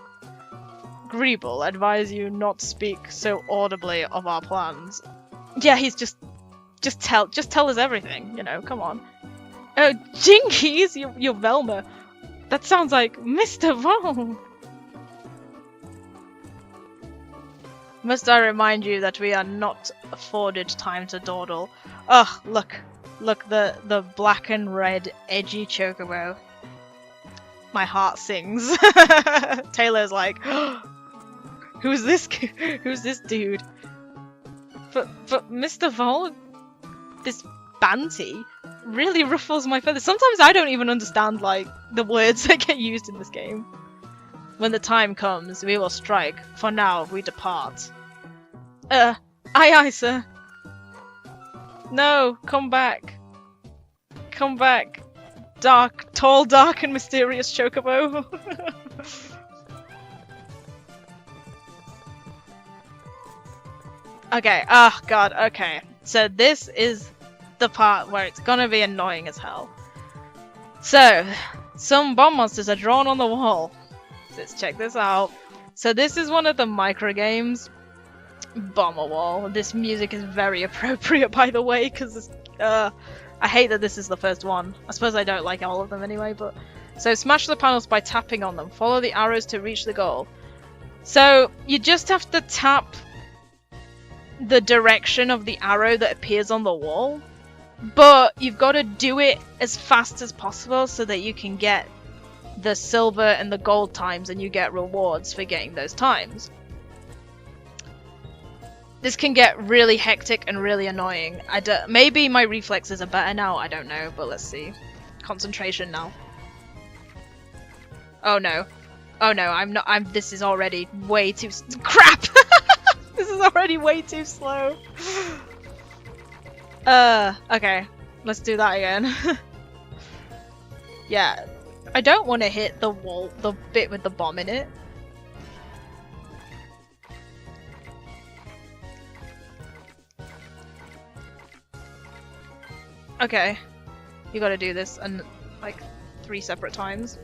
Greeble, advise you not speak so audibly of our plans. Yeah, he's just tell us everything, you know, come on. Oh, Jinkies, you're Velma. That sounds like Mr. Vol. Must I remind you that we are not afforded time to dawdle? Oh, look, the black and red edgy chocobo. My heart sings. Taylor's like, who's this dude? But Mr. Vol, this Banty really ruffles my feathers. Sometimes I don't even understand like the words that get used in this game. When the time comes, we will strike. For now, we depart. Aye aye, sir. No, come back. Come back. Tall, dark, and mysterious Chocobo. Okay, oh god, okay. So this is the part where it's gonna be annoying as hell. So, some bomb monsters are drawn on the wall. Let's check this out. So this is one of the micro games. Bomber wall. This music is very appropriate, by the way, because I hate that this is the first one. I suppose I don't like all of them anyway, but... So smash the panels by tapping on them. Follow the arrows to reach the goal. So you just have to tap the direction of the arrow that appears on the wall, but you've got to do it as fast as possible so that you can get the silver and the gold times, and you get rewards for getting those times. This can get really hectic and really annoying. Maybe my reflexes are better now, I don't know, but let's see. Concentration now. Oh no. Oh no, this is already way too crap! This is already way too slow. Okay. Let's do that again. Yeah. I don't want to hit the wall, the bit with the bomb in it. Okay. You gotta do this and like 3 separate times.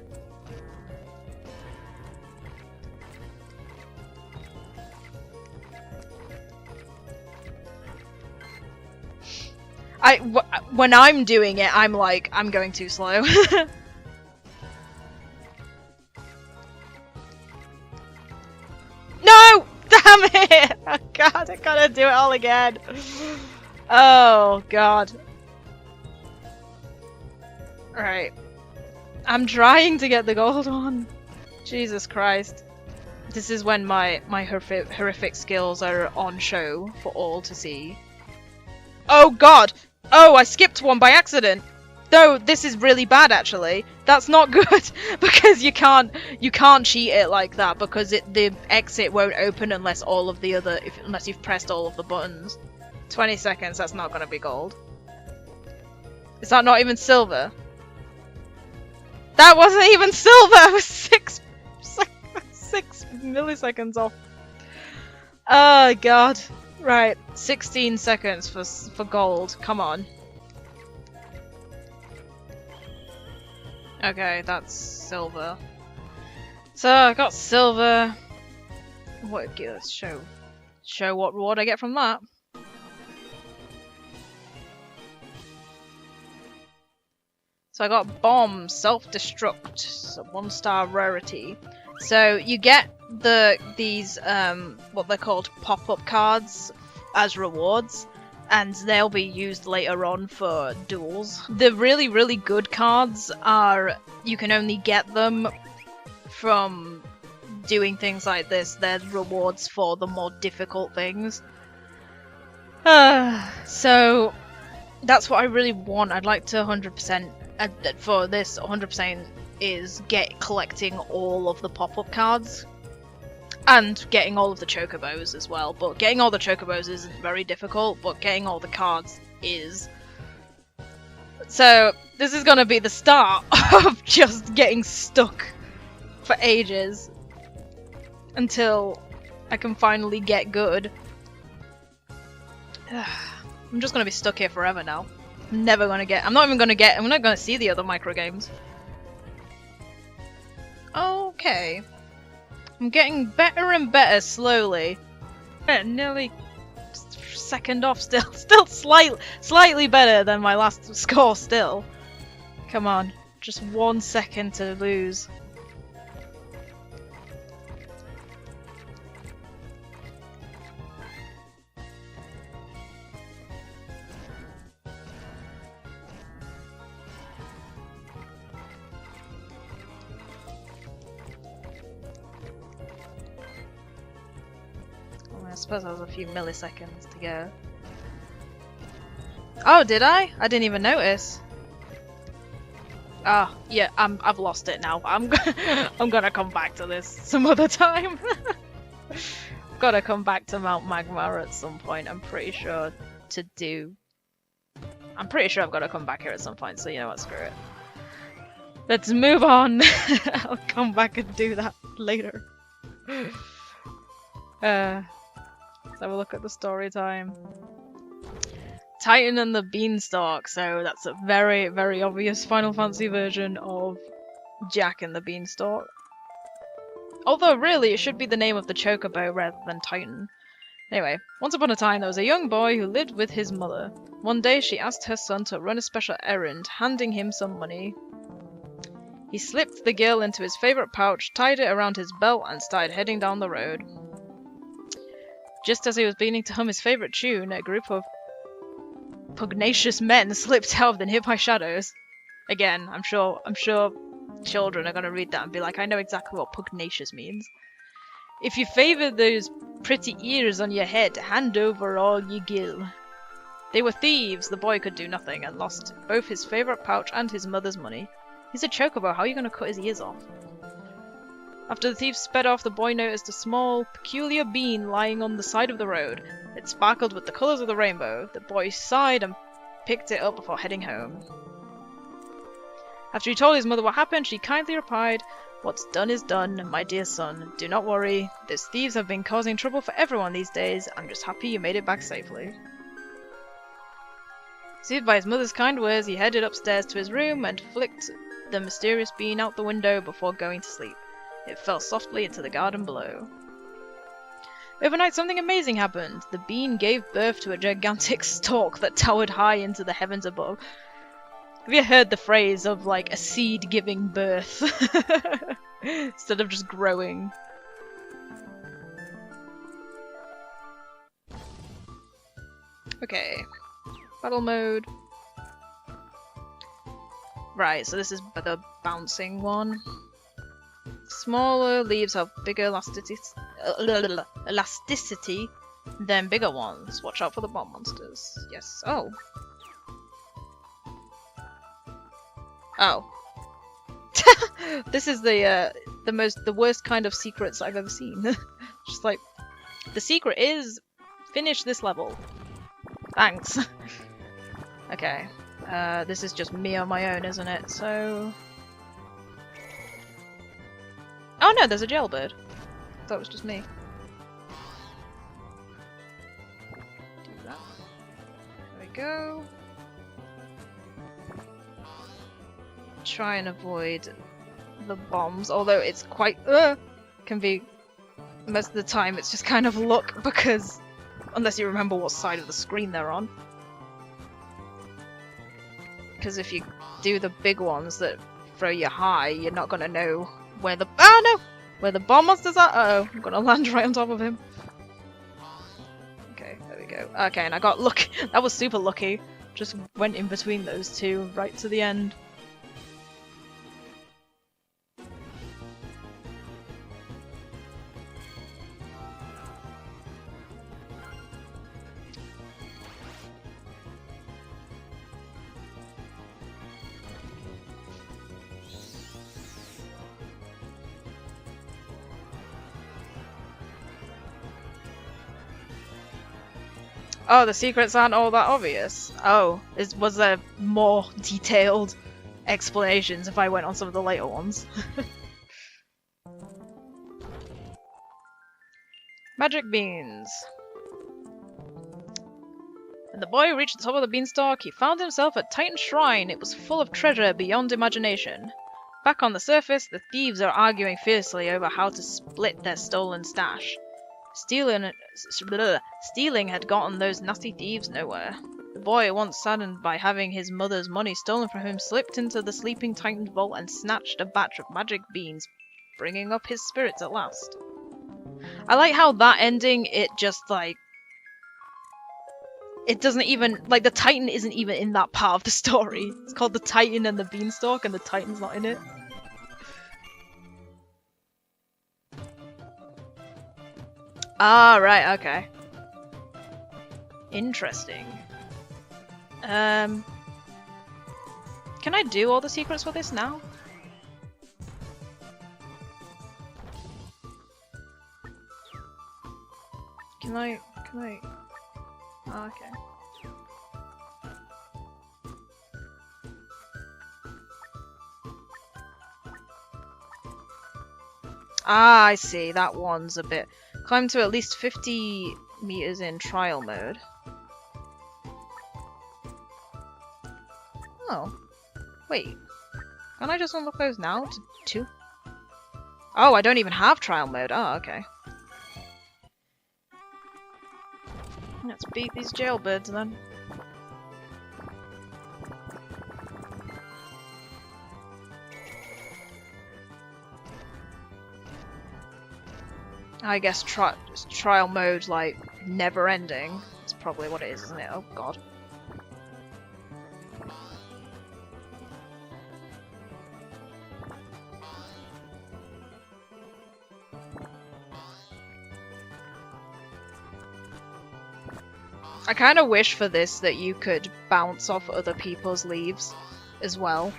When I'm doing it, I'm like, I'm going too slow. No! Damn it! Oh god, I gotta do it all again. Oh god. Alright. I'm trying to get the gold one. Jesus Christ. This is when my horrific skills are on show for all to see. Oh god! Oh, I skipped one by accident! No, this is really bad actually. That's not good because you can't cheat it like that because the exit won't open unless unless you've pressed all of the buttons. 20 seconds, that's not gonna be gold. Is that not even silver? That wasn't even silver! It was 6 milliseconds off. Oh god. Right, 16 seconds for gold. Come on. Okay, that's silver. So I got silver. What? Let's show what reward I get from that. So I got bomb, self-destruct, so 1-star rarity. So you get these what they're called pop-up cards as rewards, and they'll be used later on for duels. The really, really good cards are, you can only get them from doing things like this. They're rewards for the more difficult things. So that's what I really want. I'd like to 100% for this 100% is collecting all of the pop-up cards and getting all of the chocobos as well. But getting all the chocobos isn't very difficult, but getting all the cards is. So this is gonna be the start of just getting stuck for ages until I can finally get good. I'm just gonna be stuck here forever now. I'm not gonna see the other micro games. Okay. I'm getting better and better slowly. Nearly second off still. Still slightly better than my last score still. Come on. Just 1 second to lose. I suppose that was a few milliseconds to go. Oh, did I? I didn't even notice. Ah, yeah, I've lost it now. I'm gonna come back to this some other time. Gotta come back to Mount Magma at some point. I'm pretty sure I've got to come back here at some point. So you know what? Screw it. Let's move on. I'll come back and do that later. Let's have a look at the story time. Titan and the Beanstalk, so that's a very, very obvious Final Fantasy version of Jack and the Beanstalk. Although really it should be the name of the Chocobo rather than Titan. Anyway, once upon a time there was a young boy who lived with his mother. One day she asked her son to run a special errand, handing him some money. He slipped the girl into his favourite pouch, tied it around his belt and started heading down the road. Just as he was beginning to hum his favourite tune, a group of pugnacious men slipped out of the nearby shadows. Again, I'm sure children are gonna read that and be like, I know exactly what pugnacious means. If you favour those pretty ears on your head, hand over all ye gill. They were thieves, the boy could do nothing, and lost both his favourite pouch and his mother's money. He's a chocobo, how are you gonna cut his ears off? After the thieves sped off, the boy noticed a small, peculiar bean lying on the side of the road. It sparkled with the colours of the rainbow. The boy sighed and picked it up before heading home. After he told his mother what happened, she kindly replied, "What's done is done, my dear son. Do not worry. Those thieves have been causing trouble for everyone these days. I'm just happy you made it back safely." Soothed by his mother's kind words, he headed upstairs to his room and flicked the mysterious bean out the window before going to sleep. It fell softly into the garden below. Overnight, something amazing happened. The bean gave birth to a gigantic stalk that towered high into the heavens above. Have you heard the phrase of, like, a seed giving birth? Instead of just growing. Okay. Battle mode. Right, so this is the bouncing one. Smaller leaves have bigger elasticity than bigger ones. Watch out for the bomb monsters. Yes. Oh. Oh. This is the worst kind of secrets I've ever seen. Just like, the secret is finish this level. Thanks. Okay. This is just me on my own, isn't it? So. Oh no, there's a jailbird. I thought it was just me. Do that. There we go. Try and avoid the bombs, although it's quite can be most of the time it's just kind of luck, because unless you remember what side of the screen they're on. Because if you do the big ones that throw you high, you're not gonna know where the where the bomb monsters are. Uh-oh, I'm gonna land right on top of him. Okay, there we go. Okay, and I got lucky. That was super lucky. Just went in between those two right to the end. Oh, the secrets aren't all that obvious. Oh, was there more detailed explanations if I went on some of the later ones? Magic beans. When the boy reached the top of the beanstalk, he found himself at Titan's shrine. It was full of treasure beyond imagination. Back on the surface, the thieves are arguing fiercely over how to split their stolen stash. Stealing had gotten those nasty thieves nowhere. The boy, once saddened by having his mother's money stolen from him, slipped into the sleeping Titan's vault and snatched a batch of magic beans, bringing up his spirits at last. I like how that ending, it just like... It doesn't even... Like, the Titan isn't even in that part of the story. It's called The Titan and the Beanstalk, and the Titan's not in it. Ah, right, okay. Interesting. Can I do all the secrets for this now? Can I? Oh, okay. Ah, I see. That one's a bit... Climb to at least 50 meters in trial mode. Oh. Wait. Can't I just unlock those now? To 2? Oh, I don't even have trial mode. Oh, okay. Let's beat these jailbirds then. I guess trial mode, like, never ending. That's probably what it is, isn't it? Oh god. I kind of wish for this that you could bounce off other people's leaves as well.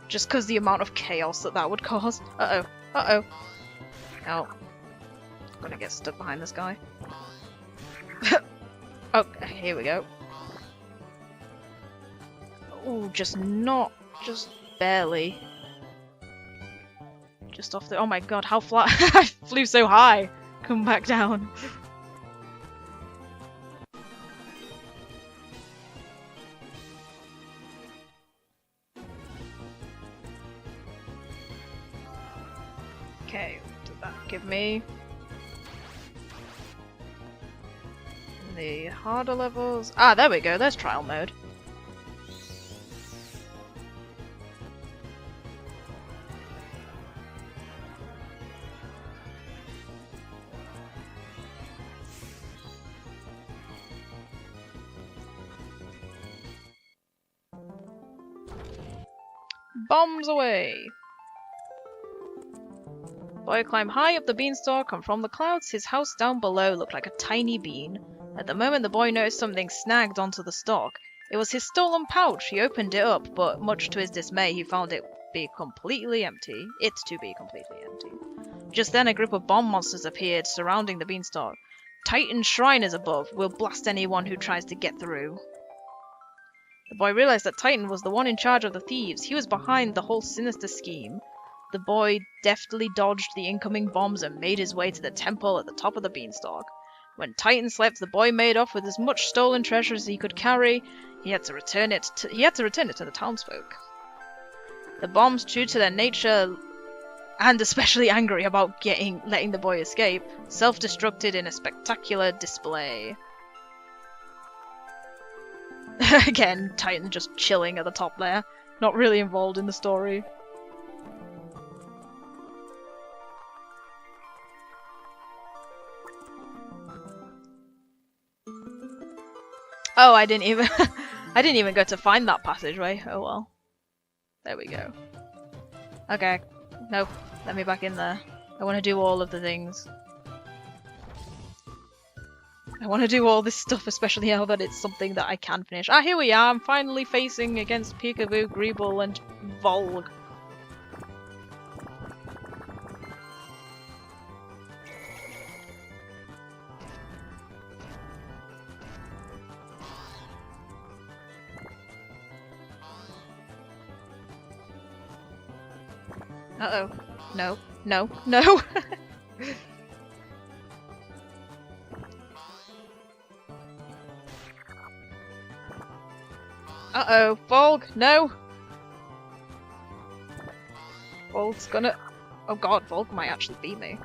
Just because the amount of chaos that would cause. Uh-oh. Uh-oh. Oh. I'm gonna get stuck behind this guy. Oh, here we go. Oh, just barely. Just off the... Oh my god, how flat... I flew so high! Come back down. Okay, what did that give me? The harder levels... Ah, there we go, there's trial mode. Bombs away! Boy climbed high up the beanstalk, and from the clouds his house down below looked like a tiny bean. At the moment the boy noticed something snagged onto the stalk. It was his stolen pouch. He opened it up, but much to his dismay he found it be completely empty. It's to be completely empty. Just then a group of bomb monsters appeared, surrounding the beanstalk. Titan's shrine is above. We'll blast anyone who tries to get through. The boy realized that Titan was the one in charge of the thieves. He was behind the whole sinister scheme. The boy deftly dodged the incoming bombs and made his way to the temple at the top of the beanstalk. When Titan slept, the boy made off with as much stolen treasure as he could carry. He had to return it to the townsfolk. The bombs, true to their nature and especially angry about letting the boy escape, self-destructed in a spectacular display. Again, Titan just chilling at the top there, not really involved in the story. Oh, I didn't even go to find that passageway. Oh well. There we go. Okay. Nope. Let me back in there. I want to do all of the things. I want to do all this stuff, especially now that it's something that I can finish. Ah, here we are! I'm finally facing against Peekaboo, Greeble, and Volg. Uh-oh. No. No. No! Uh-oh. Volg! No! Volg's gonna... Oh god, Volg might actually beat me.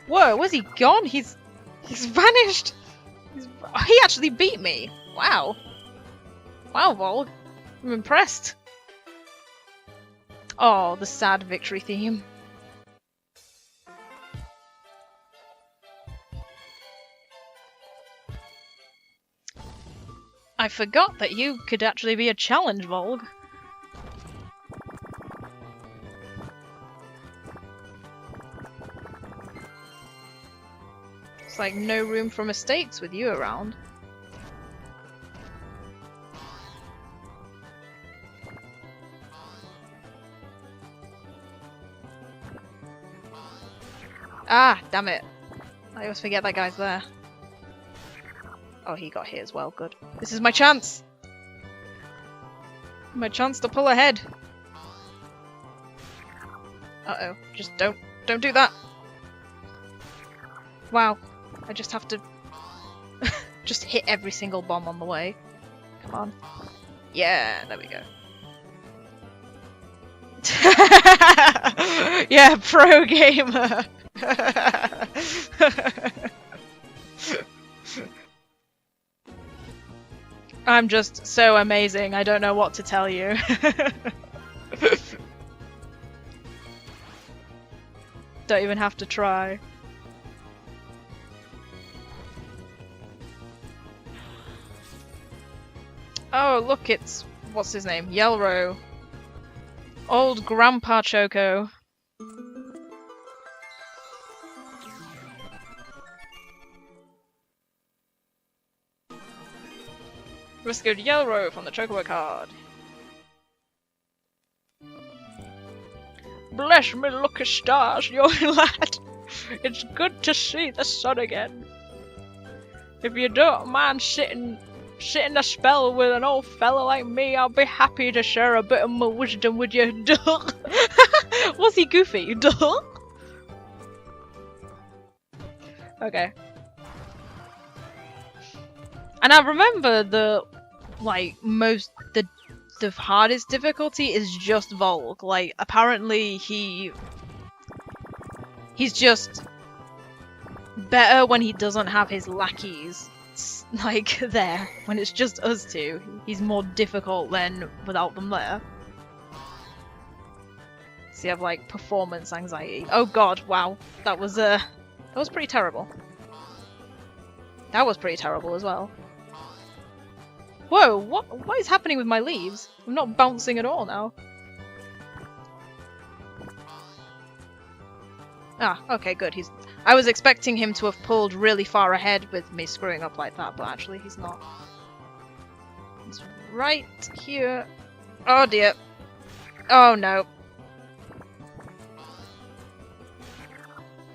Whoa, where's he gone? He's vanished! He actually beat me! Wow. Wow, Volg. I'm impressed. Oh, the sad victory theme. I forgot that you could actually be a challenge, Volg. It's like no room for mistakes with you around. Ah, damn it. I always forget that guy's there. Oh, he got hit as well. Good. This is my chance. My chance to pull ahead. Uh-oh. Just don't do that. Wow. I just have to just hit every single bomb on the way. Come on. Yeah, there we go. Yeah, pro gamer. I'm just so amazing, I don't know what to tell you. Don't even have to try. Oh, look, it's... what's his name? Yelrow. Old Grandpa Choco. Rescued Yelrow from the Chocobo card. Bless me lucky stars, young lad. It's good to see the sun again. If you don't mind sitting a spell with an old fella like me, I'll be happy to share a bit of my wisdom with you. Duh. Was he goofy? Duh. Okay. And I remember the hardest difficulty is just Volk. Like, apparently he's just better when he doesn't have his lackeys, like, there. When it's just us two, he's more difficult than without them there. So you have, like, performance anxiety. Oh god, wow. That was pretty terrible. That was pretty terrible as well. Whoa, what is happening with my leaves? I'm not bouncing at all now. Ah, okay, good. I was expecting him to have pulled really far ahead with me screwing up like that, but actually he's not. He's right here. Oh dear. Oh no.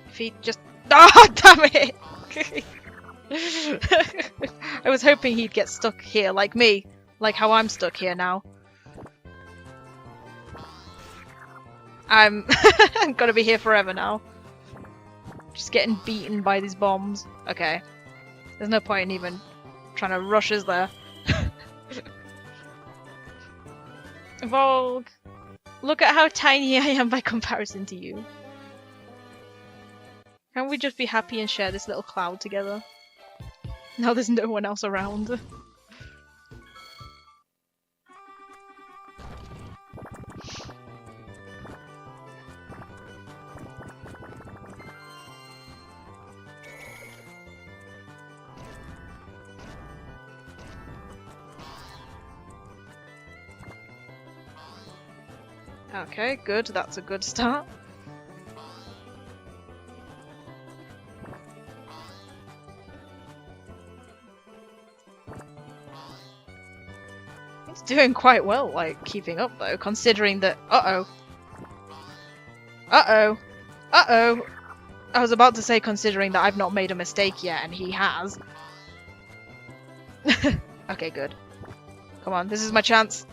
If he just... oh, damn it! I was hoping he'd get stuck here, like me. Like how I'm stuck here now. I'm gonna be here forever now. Just getting beaten by these bombs. Okay. There's no point in even trying to rush us there. Volk! Look at how tiny I am by comparison to you. Can't we just be happy and share this little cloud together? Now there's no one else around. Okay, good. That's a good start. It's doing quite well, like, keeping up though, considering that... Uh-oh. Uh-oh. Uh-oh. I was about to say considering that I've not made a mistake yet, and he has. Okay, good. Come on, this is my chance.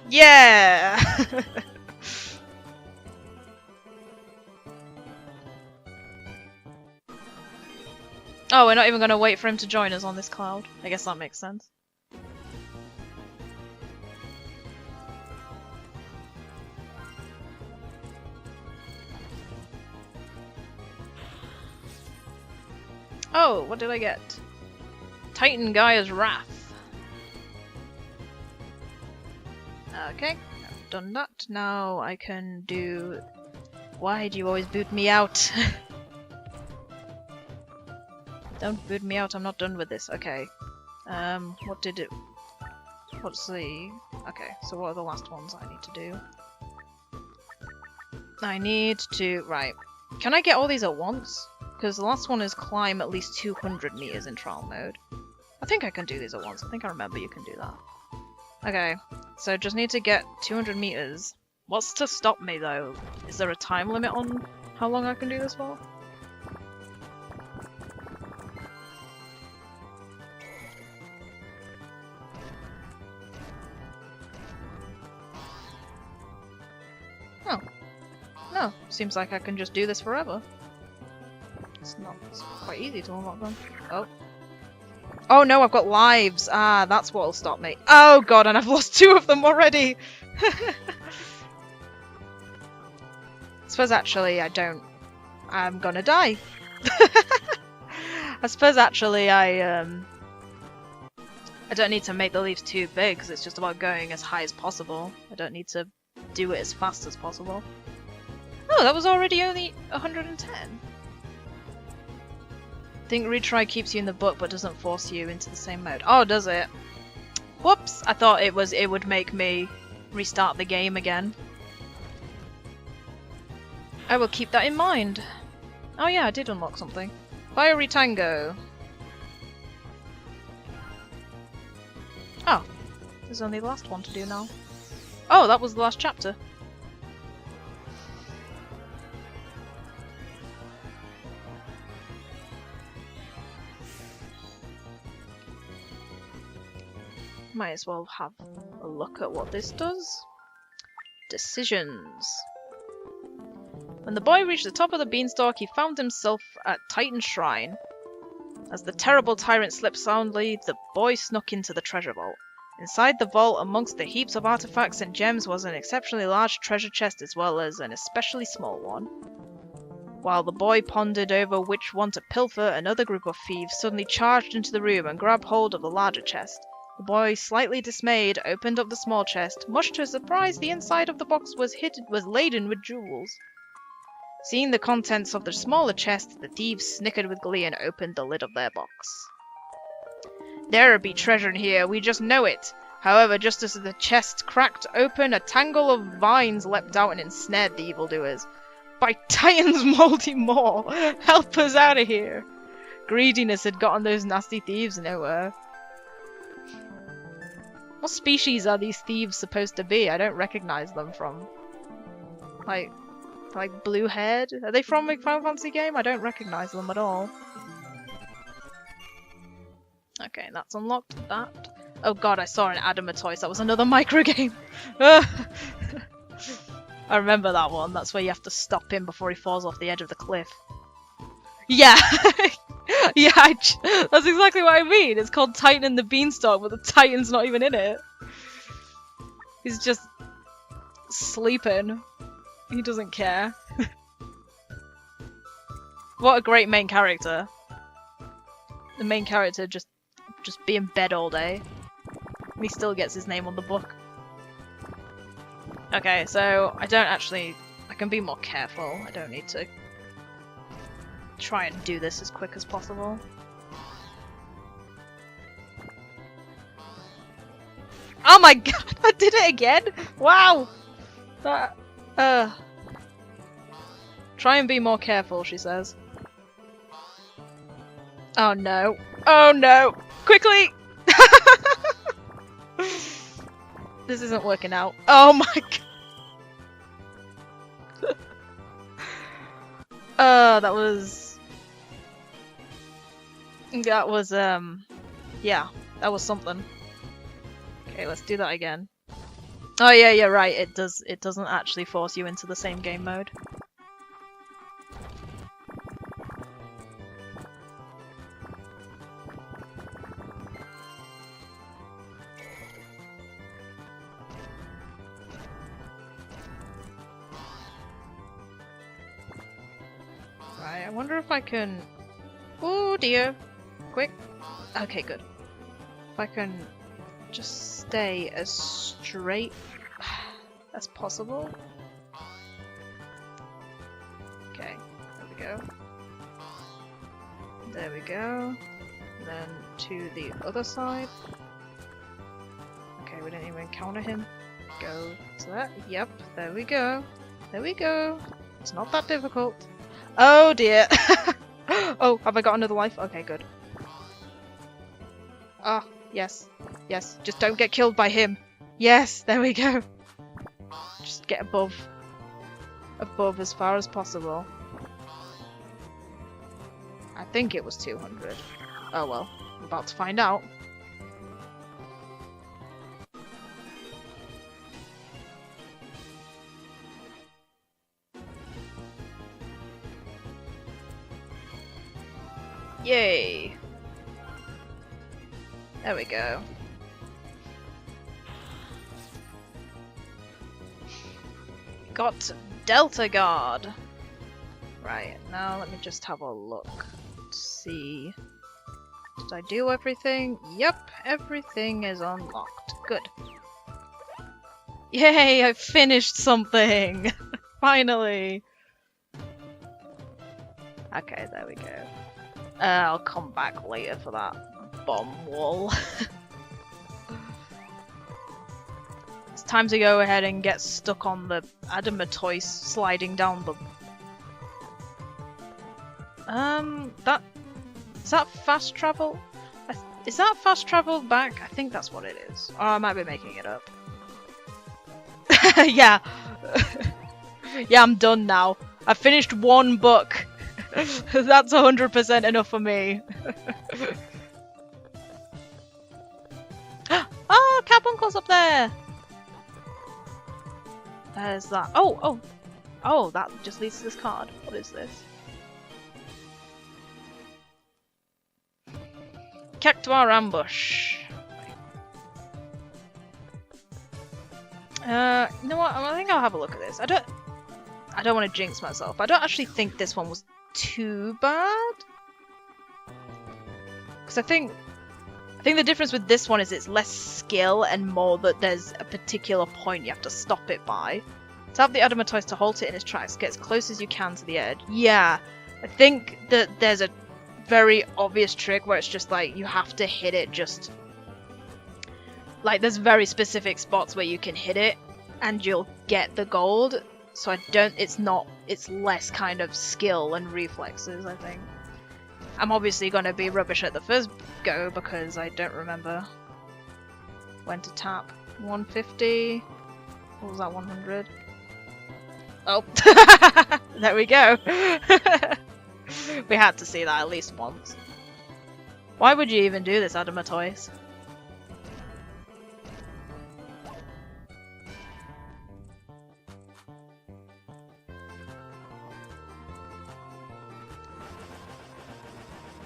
Yeah! Oh, we're not even gonna wait for him to join us on this cloud. I guess that makes sense. Oh, what did I get? Titan Gaia's Wrath. Okay, I've done that. Now I can do... Why do you always boot me out? Don't boot me out, I'm not done with this. Okay. What did it... What's the... Okay, so what are the last ones I need to do? I need to... Right. Can I get all these at once? Because the last one is climb at least 200 meters in trial mode. I think I can do these at once. I think I remember you can do that. Okay, so just need to get 200 meters What's to stop me, though? Is there a time limit on how long I can do this for? Oh. No, seems like I can just do this forever. It's quite easy to unlock them. Oh. Oh no, I've got lives! Ah, that's what'll stop me. Oh god, and I've lost 2 of them already! I suppose actually I'm gonna die. I suppose actually I don't need to make the leaves too big because it's just about going as high as possible. I don't need to do it as fast as possible. Oh, that was already only 110. I think retry keeps you in the book but doesn't force you into the same mode. Oh, does it? Whoops! I thought it would make me restart the game again. I will keep that in mind. Oh yeah, I did unlock something. Fiery Tango. Oh, there's only the last one to do now. Oh, that was the last chapter. Might as well have a look at what this does. Decisions. When the boy reached the top of the beanstalk, he found himself at Titan's shrine. As the terrible tyrant slept soundly, the boy snuck into the treasure vault. Inside the vault, amongst the heaps of artifacts and gems, was an exceptionally large treasure chest as well as an especially small one. While the boy pondered over which one to pilfer, another group of thieves suddenly charged into the room and grabbed hold of the larger chest. The boy, slightly dismayed, opened up the small chest. Much to his surprise, the inside of the box was laden with jewels. Seeing the contents of the smaller chest, the thieves snickered with glee and opened the lid of their box. There be treasure in here, we just know it. However, just as the chest cracked open, a tangle of vines leapt out and ensnared the evildoers. By Titan's moldy maw, help us out of here! Greediness had gotten those nasty thieves nowhere. What species are these thieves supposed to be? I don't recognize them from. Like blue-haired? Are they from a Final Fantasy game? I don't recognize them at all. Okay, that's unlocked. That. Oh god, I saw an Adamantoise. That was another micro game. I remember that one. That's where you have to stop him before he falls off the edge of the cliff. Yeah! Yeah, that's exactly what I mean. It's called Titan and the Beanstalk, but the Titan's not even in it. He's just sleeping. He doesn't care. What a great main character. The main character just be in bed all day. And he still gets his name on the book. Okay, so I can be more careful. I don't need to try and do this as quick as possible. Oh my god, I did it again! Wow! Try and be more careful, she says. Oh no. Oh no! Quickly! This isn't working out. Oh my god. That was, yeah, that was something. Okay, let's do that again. Oh yeah, you're right, it doesn't actually force you into the same game mode. Right, I wonder if I can... Oh dear! Quick! Okay, good. If I can just stay as straight as possible. Okay, there we go. There we go. And then to the other side. Okay, we didn't even encounter him. Go to that. Yep, there we go. There we go. It's not that difficult. Oh dear! Oh, have I got another life? Okay, good. Ah, yes. Yes, just don't get killed by him. Yes, there we go. just get above as far as possible. I think it was 200. Oh well, we're about to find out. Yay! There we go. Got Delta Guard. Right, now let me just have a look. See. Did I do everything? Yep, everything is unlocked. Good. Yay, I finished something! Finally! Okay, there we go. I'll come back later for that bomb wall. It's time to go ahead and get stuck on the Adamantoise sliding down the... Is that fast travel? Is that fast travel back? I think that's what it is. Or I might be making it up. Yeah. Yeah, I'm done now. I finished one book. That's 100% enough for me. Oh, Carbuncle's up there! There's that. Oh, that just leads to this card. What is this? Cactuar ambush. You know what? I think I'll have a look at this. I don't want to jinx myself. I don't actually think this one was too bad. Because I think the difference with this one is it's less skill and more that there's a particular point you have to stop it by. Tap the Adamantoise to halt it in its tracks. Get as close as you can to the edge. Yeah, I think that there's a very obvious trick where it's just like you have to hit it just... Like there's very specific spots where you can hit it and you'll get the gold. So it's less kind of skill and reflexes, I think. I'm obviously going to be rubbish at the first go because I don't remember when to tap. 150. What was that, 100? Oh, there we go. We had to see that at least once. Why would you even do this, Adamantoise?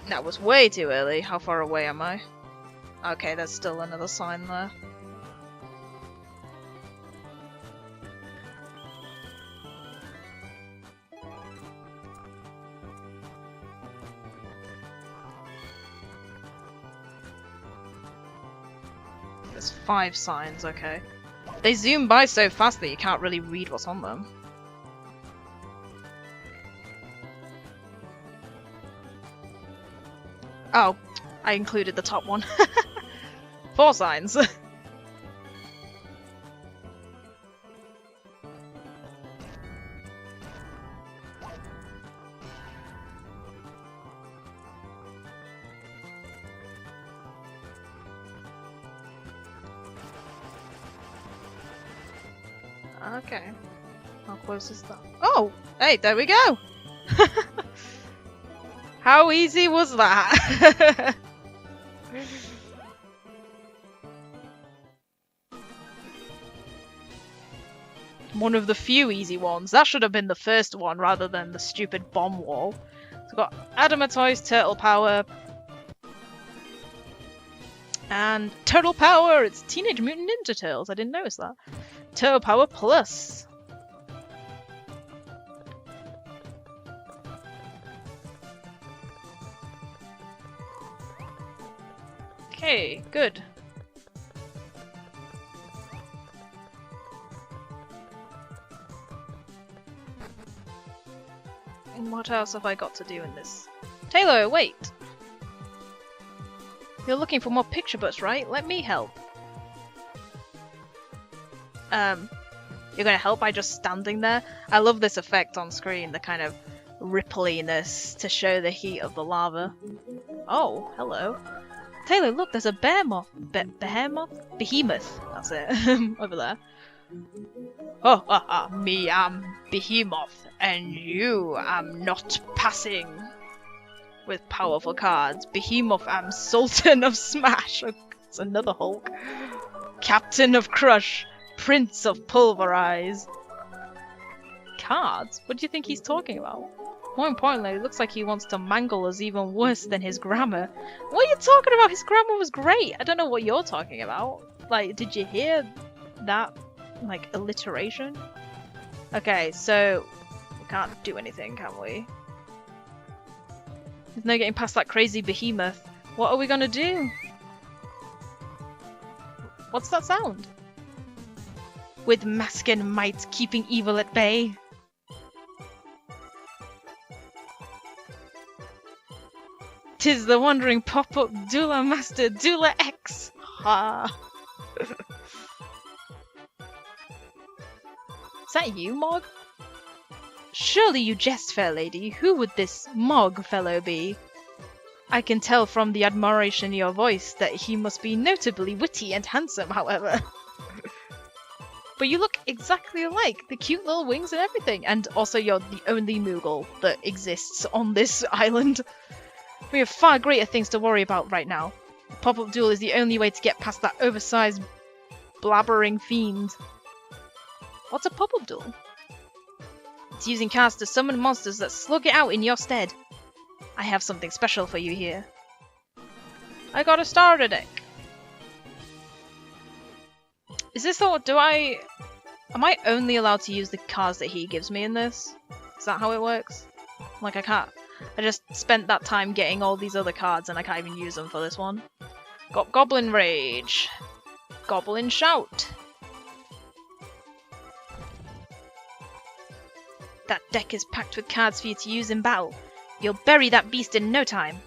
That was way too early. How far away am I? Okay, there's still another sign there. There's 5 signs, okay. They zoom by so fast that you can't really read what's on them. Oh, I included the top one. 4 signs. Okay. How close is that? Oh! Hey, there we go! How easy was that? One of the few easy ones. That should have been the first one rather than the stupid bomb wall. So we've got Adamantoise, Turtle Power. And Turtle Power! It's Teenage Mutant Ninja Turtles. I didn't notice that. Turtle Power Plus. Okay, good. And what else have I got to do in this? Taylor, wait! You're looking for more picture books, right? Let me help. You're gonna help by just standing there? I love this effect on screen, the kind of rippliness to show the heat of the lava. Oh, hello. Taylor, look, there's a Behemoth. Behemoth? Behemoth. That's it. Over there. Ha ha ha, me am Behemoth, and you am not passing. With powerful cards, Behemoth am Sultan of Smash. Oh, it's another Hulk. Captain of Crush, Prince of Pulverize. Cards? What do you think he's talking about? More importantly, it looks like he wants to mangle us even worse than his grammar. What are you talking about? His grammar was great. I don't know what you're talking about. Like, did you hear that, like, alliteration? Okay, so we can't do anything, can we? There's no getting past that crazy behemoth. What are we gonna do? What's that sound? With Maskin might keeping evil at bay. Tis the wandering pop-up Dueler Master Dueler X. Ha. Is that you, Mog? Surely you jest, fair lady. Who would this Mog fellow be? I can tell from the admiration in your voice that he must be notably witty and handsome, however. But you look exactly alike, the cute little wings and everything, and also you're the only Moogle that exists on this island. We have far greater things to worry about right now. The pop-up duel is the only way to get past that oversized, blabbering fiend. What's a pop-up duel? It's using cards to summon monsters that slug it out in your stead. I have something special for you here. I got a starter deck. Is this the... Am I only allowed to use the cards that he gives me in this? Is that how it works? Like, I can't... I just spent that time getting all these other cards and I can't even use them for this one. Got Goblin Rage. Goblin Shout. That deck is packed with cards for you to use in battle. You'll bury that beast in no time.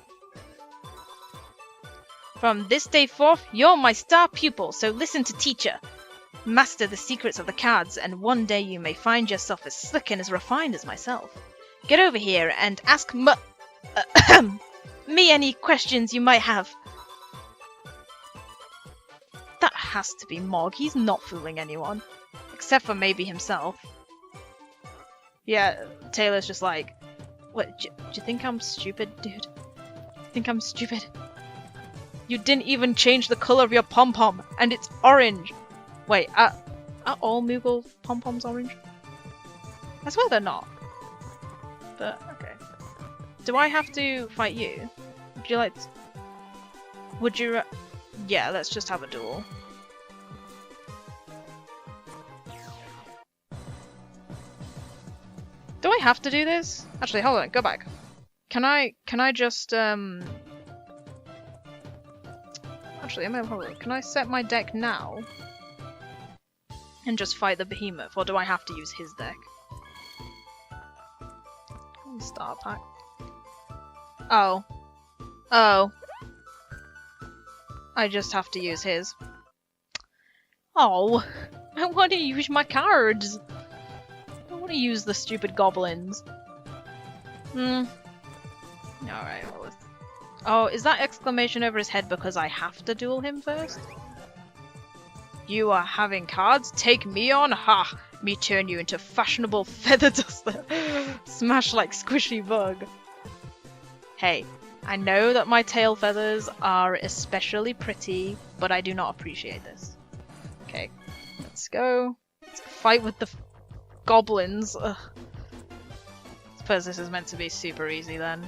From this day forth, you're my star pupil, so listen to teacher. Master the secrets of the cards, and one day you may find yourself as slick and as refined as myself. Get over here and ask me any questions you might have. That has to be Mog. He's not fooling anyone. Except for maybe himself. Yeah, Taylor's just like, what, do you think I'm stupid, dude? Think I'm stupid? You didn't even change the color of your pom-pom, and it's orange! Wait, are all Moogle pom-poms orange? I swear they're not. But, okay. Do I have to fight you? Would you like to... Would you... Yeah, let's just have a duel. Do I have to do this? Actually, hold on, go back. Can I just, Actually, hold on. Can I set my deck now? And just fight the behemoth, or do I have to use his deck? Star pack. Oh. Oh. I just have to use his. Oh. I want to use my cards. I don't want to use the stupid goblins. Alright, well, oh, is that exclamation over his head because I have to duel him first? You are having cards? Take me on? Ha! Me turn you into fashionable feather duster. Smash like squishy bug. Hey, I know that my tail feathers are especially pretty, but I do not appreciate this. Okay, let's go. Let's fight with the goblins. Ugh. Suppose this is meant to be super easy then.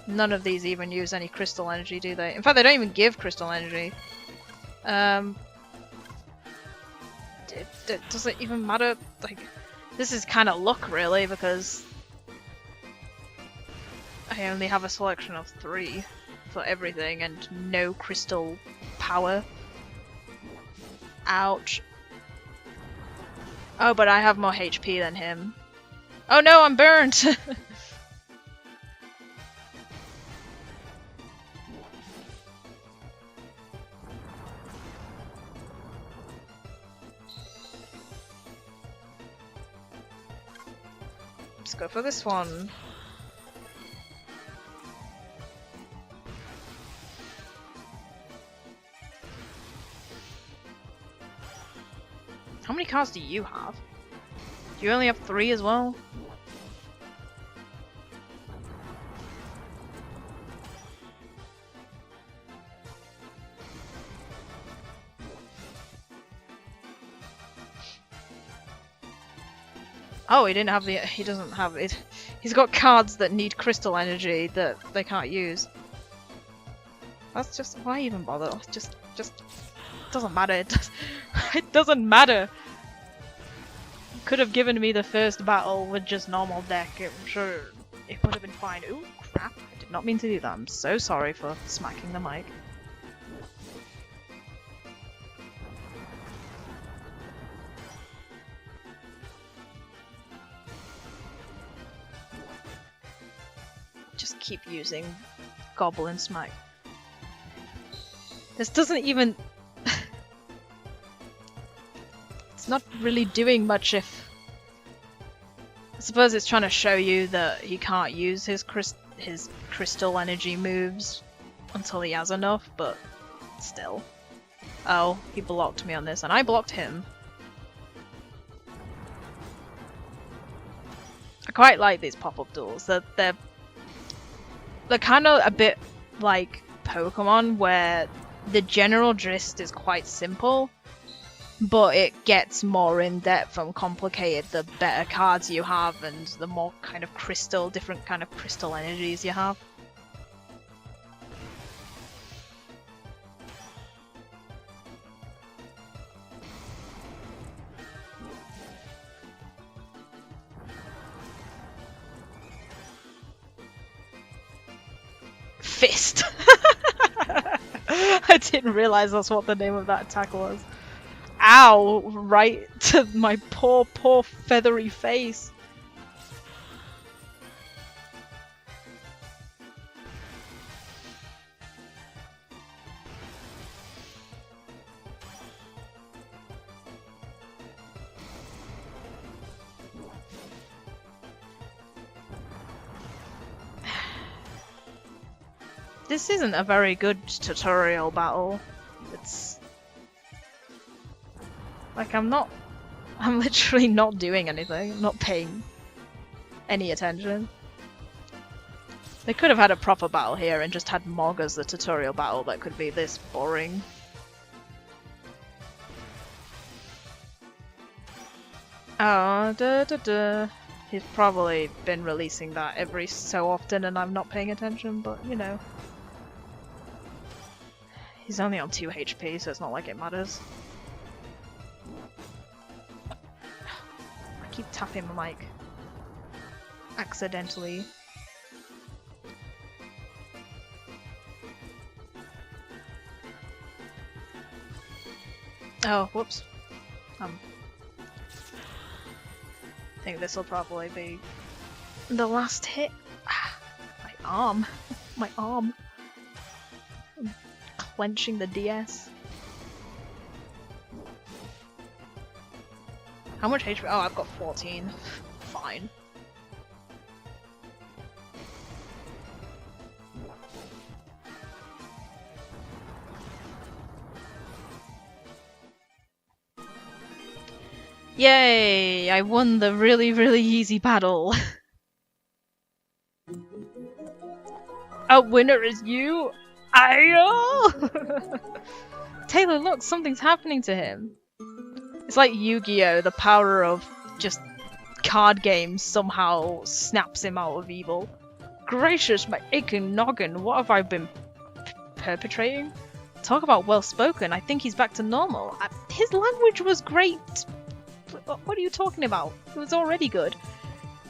None of these even use any crystal energy, do they? In fact, they don't even give crystal energy. Does it even matter? Like, this is kind of luck, really, because I only have a selection of 3 for everything and no crystal power. Ouch. Oh, but I have more HP than him. Oh no, I'm burnt! Let's go for this one. How many cards do you have? Do you only have 3 as well? Oh, he didn't have the. He doesn't have it. He's got cards that need crystal energy that they can't use. That's just why even bother? Just doesn't matter. It doesn't matter. Could have given me the first battle with just normal deck. I'm sure it would have been fine. Ooh, crap! I did not mean to do that. I'm so sorry for smacking the mic. Just keep using Goblin Smite. This doesn't even... It's not really doing much if... I suppose it's trying to show you that he can't use his crystal energy moves until he has enough, but still. Oh, he blocked me on this, and I blocked him. I quite like these pop-up duels. They're kind of a bit like Pokemon, where the general gist is quite simple, but it gets more in-depth and complicated the better cards you have and the more kind of different kind of crystal energies you have. Fist! I didn't realize that's what the name of that attack was. Ow! Right to my poor feathery face. This isn't a very good tutorial battle. It's... like, I'm literally not doing anything. I'm not paying any attention. They could have had a proper battle here and just had Mog as the tutorial battle that could be this boring. Oh, He's probably been releasing that every so often and I'm not paying attention, but you know. He's only on 2 HP, so it's not like it matters. I keep tapping my mic. Accidentally. Oh, whoops. I think this will probably be the last hit. My arm. My arm. I'm clenching the DS. How much HP? Oh, I've got 14. Fine. Yay! I won the really, really easy battle. Our winner is you! Ayo! Taylor, look, something's happening to him. It's like Yu-Gi-Oh! The power of just card games somehow snaps him out of evil. Gracious, my aching noggin, what have I been perpetrating? Talk about well-spoken, I think he's back to normal. His language was great! What are you talking about? It was already good.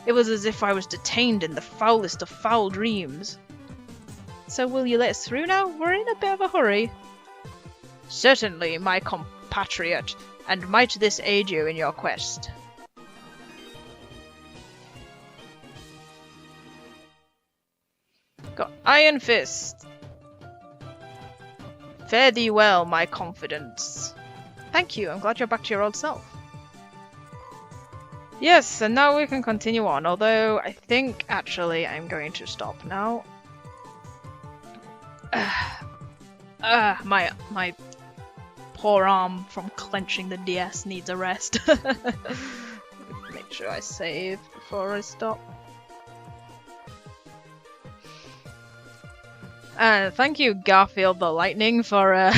It was as if I was detained in the foulest of foul dreams. So will you let us through now? We're in a bit of a hurry. Certainly, my compatriot, and might this aid you in your quest. Got Iron Fist. Fare thee well, my confidence. Thank you, I'm glad you're back to your old self. Yes, and now we can continue on, although I think actually I'm going to stop now. My poor arm from clenching the DS needs a rest. Make sure I save before I stop. Thank you, Garfield the Lightning, for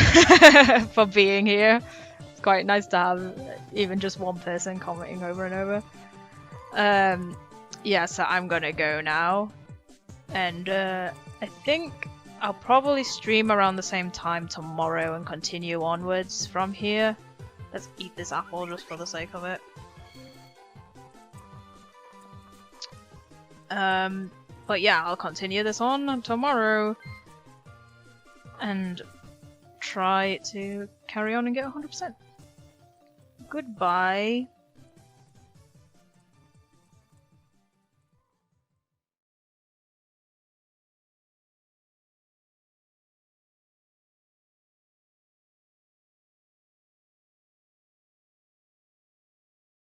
for being here. It's quite nice to have even just one person commenting over and over. Yeah, so I'm gonna go now, and I think I'll probably stream around the same time tomorrow and continue onwards from here. Let's eat this apple just for the sake of it. But yeah, I'll continue this on tomorrow and try to carry on and get 100%. Goodbye.